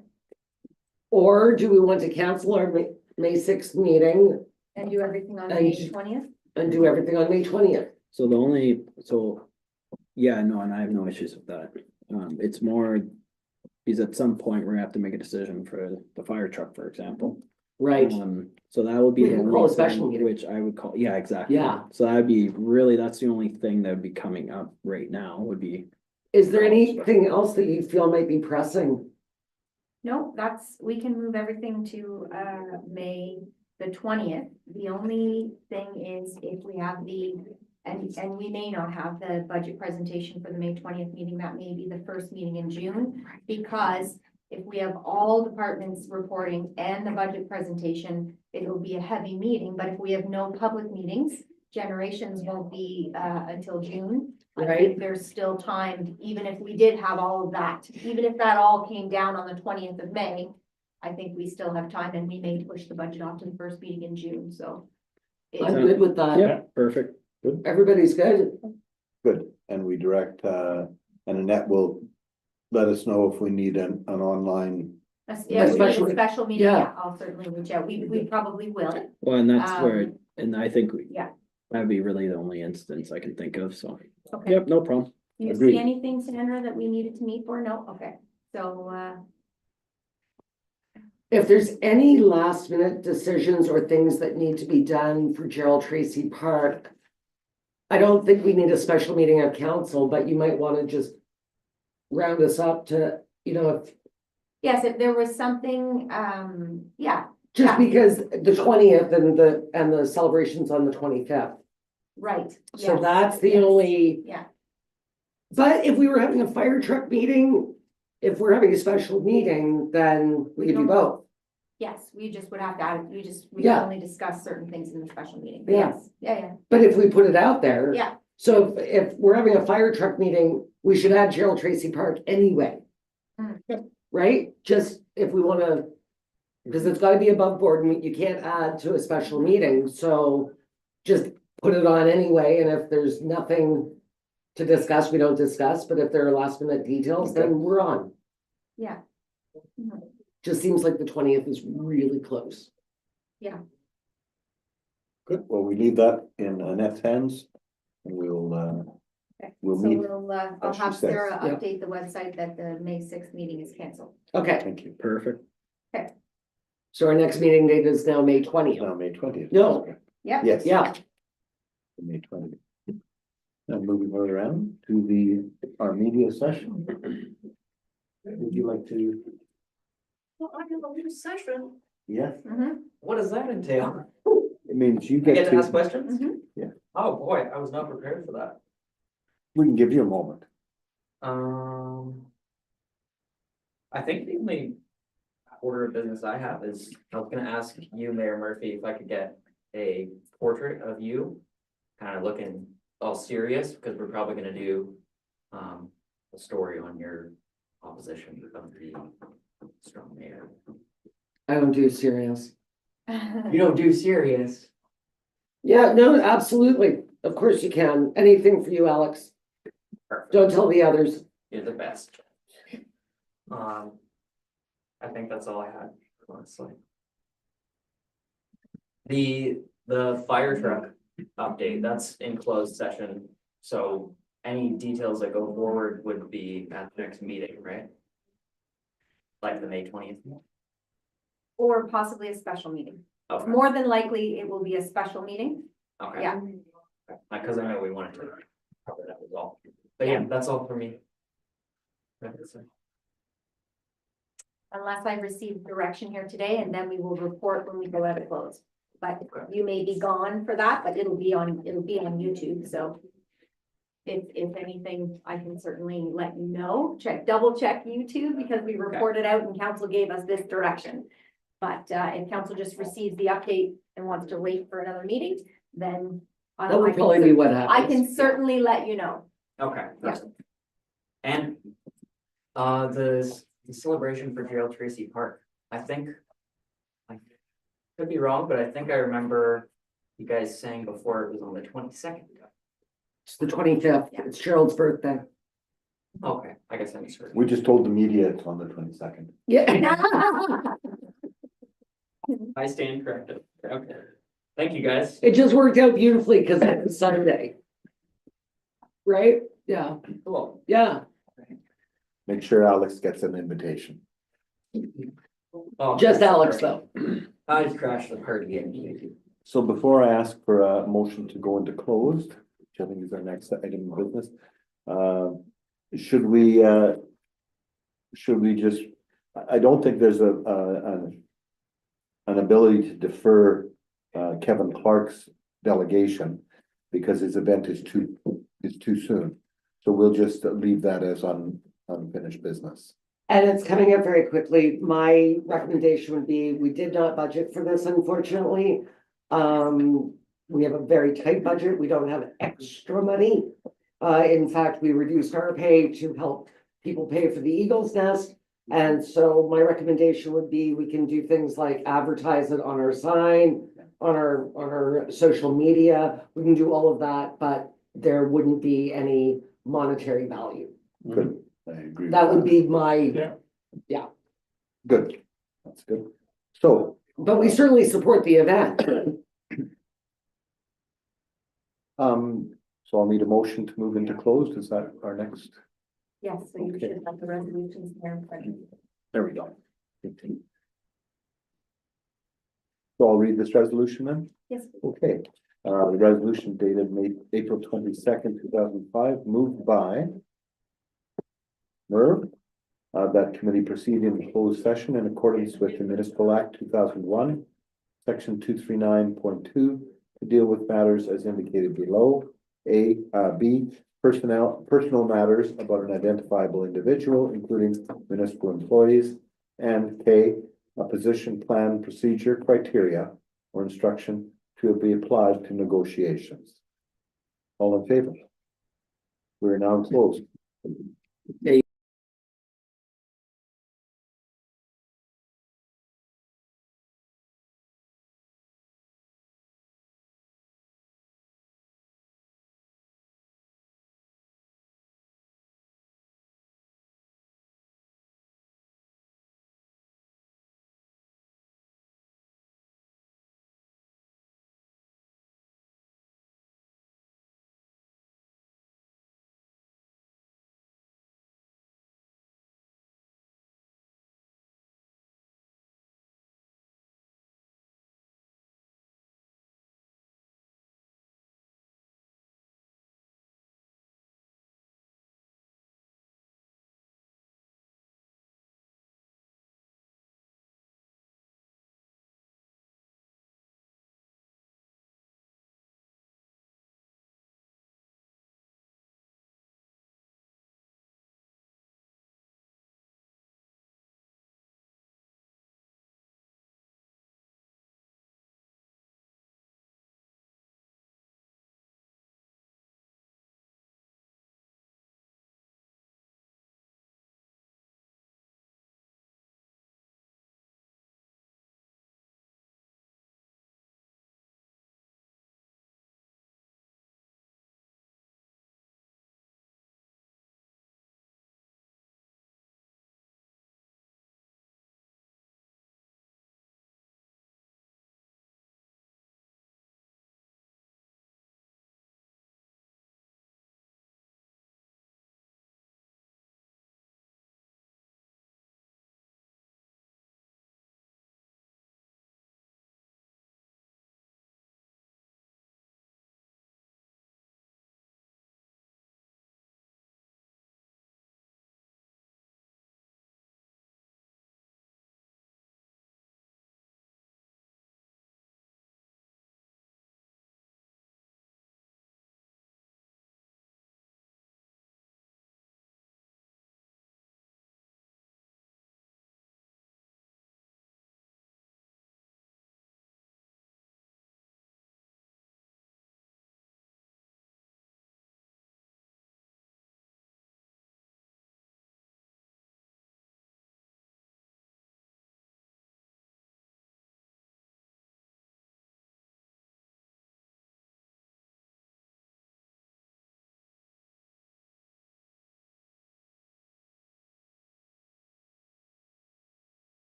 Or do we want to cancel our May 6th meeting and do everything on And May you- 20th? and do everything on May 20th? Yeah, no, and I have no issues with that. It's more, because at some point, we're gonna have to make a decision for the fire truck, for example. Right, So that would be We the can call a only special thing meeting. which I would call, yeah, exactly. Yeah. So that'd be really, that's the only thing that would be coming up right now would be, is there anything else that you feel might be pressing? No, we can move everything to May the 20th. The only thing is if we have and we may not have the budget presentation for the May 20th meeting, that may be the first meeting in June. Because if we have all departments reporting and the budget presentation, it'll be a heavy meeting, but if we have no public meetings, generations won't be until June. I Right. think there's still time, even if we did have all of that, even if that all came down on the 20th of May, I think we still have time and we may push the budget off to the first meeting in June, so. I'm good with that. yeah, perfect. Everybody's good. Good, and we direct, and Annette will let us know if we need an online. Yeah, we need Special- a special meeting, yeah. yeah, I'll certainly reach out, we probably will, Well, and that's where, Um, and I think, yeah. that'd be really the only instance I can think of, so, okay. yep, no problem. Do you Agreed. see anything, Sandra, that we needed to meet for? No, okay, so, If there's any last minute decisions or things that need to be done for Gerald Tracy Park, I don't think we need a special meeting of council, but you might want to just round us up to, if yes, if there was something, yeah, just Yeah. because the 20th and the celebrations on the 25th. right. So yes, that's the yes, only, Yeah, but if we were having a fire truck meeting, if we're having a special meeting, then we could do both. yes, we just would have to add, we can Yeah. only discuss certain things in the special meeting, Yeah. yes, yeah, But if we put it out there. yeah. So if we're having a fire truck meeting, we should add Gerald Tracy Park anyway. Mm. Right? Just if we wanna, because it's gotta be above board and you can't add to a special meeting, so just put it on anyway, and if there's nothing to discuss, we don't discuss, but if there are last minute details, then we're on. Yeah. Mhm. Just seems like the 20th is really close. Good, well, we leave that in Annette's hands, and we'll Okay. We'll So meet, I'll as she have says. Sarah Yeah. update the website that the May 6th meeting is canceled. Okay, thank you. Perfect. so our next meeting date is now May 20th. Now, May 20th. No. Yep. Yes. Yeah, May 20th. Now moving right around to our media session. Would you like to Well, I can leave session. Yes, What does that entail? it means you I get get to ask to, questions? Yeah. Oh, boy, I was not prepared for that. we can give you a moment. I think the only order of business I have is, I was gonna ask you, Mayor Murphy, if I could get a portrait of you. Kind of looking all serious, because we're probably gonna do, a story on your opposition to become the strong mayor. I don't do serious. You don't do serious? Yeah, no, absolutely. Of course you can. Anything for you, Alex. Perfect. Don't tell the others. You're the best. I think that's all I had, honestly. The fire truck update, that's in closed session, so any details that go forward would be at the next meeting, right? Like the May 20th. Or possibly a special meeting. Okay, More than likely, it will be a special meeting. okay. Yeah. Because I know we wanted to cover that as well. But yeah, that's all for me. Unless I receive direction here today, and then we will report when we go out of close. But Okay. you may be gone for that, but it'll be on YouTube, so. If anything, I can certainly let you know, double check YouTube, because we reported out and council gave us this direction. But if council just receives the update and wants to wait for another meeting, then. That would probably be what happens. I can certainly let you know. Okay. And the celebration for Gerald Tracy Park, I think. I could be wrong, but I think I remember you guys saying before it was on the 22nd. It's the 25th. It's Gerald's birthday. Okay, I guess I misheard. We just told the media it's on the 22nd. Yeah. I stand corrected. Okay. Thank you, guys. It just worked out beautifully because it's Sunday. Right? Yeah. Cool. Yeah. Make sure Alex gets an invitation. Oh, Just Alex though. I crashed the party again. So before I ask for a motion to go into closed, which I think is our next item of business, should we just, I don't think there's an ability to defer Kevin Clark's delegation because his event is too soon. So we'll just leave that as unfinished business. And it's coming up very quickly. My recommendation would be, we did not budget for this, unfortunately. We have a very tight budget. We don't have extra money. In fact, we reduced our pay to help people pay for the Eagles Nest. And so my recommendation would be, we can do things like advertise it on our sign, on our social media. We can do all of that, but there wouldn't be any monetary value. Good, I agree. That with would be my, good. That's good. So, but we certainly support the event. so I'll need a motion to move into closed. Is that our next? Yes, so you Okay. should have the resolutions there in front of you. There we go. So I'll read this resolution then. Yes. Okay, the resolution dated April 22nd, 2005, moved by Merv, that committee proceed in closed session in accordance with the Municipal Act 2001, section 239.2, to deal with matters as indicated below. B, personal matters about an identifiable individual, including municipal employees, and K, a position, plan, procedure, criteria, or instruction to be applied to negotiations. All in favor? We're now closed.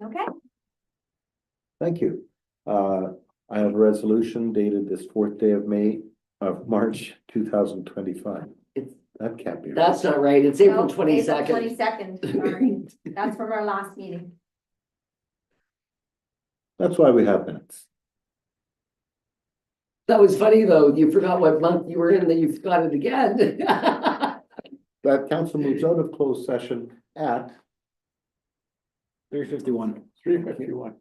Okay, Thank you. I have a resolution dated this fourth day of March, 2025. It's- That can't be right. That's not right. It's April No, 22nd. 22nd, sorry. That's from our last meeting. That's why we have minutes. That was funny, though. You forgot what month you were in, then you forgot it again. That council moves out of closed session at 3:51. 351.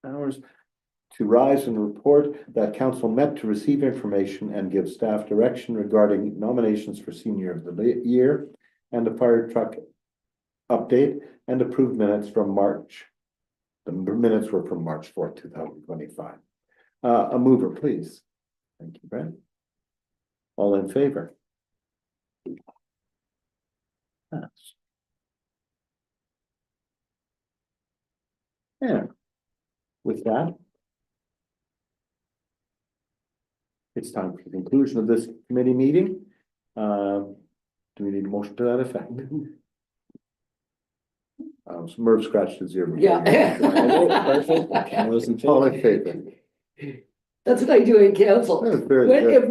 hours to rise and report that council met to receive information and give staff direction regarding nominations for senior of the year and the fire truck update and approved minutes from March. The minutes were from March 4th, 2025. A mover, please. Thank you, Brent. All in favor? Pass. Yeah. With that, it's time for the conclusion of this committee meeting. Do we need a motion to that effect? So Merv scratched his ear. Yeah. Perfect. All those in favor? All in favor? That's what I do in council. That was very When- good. if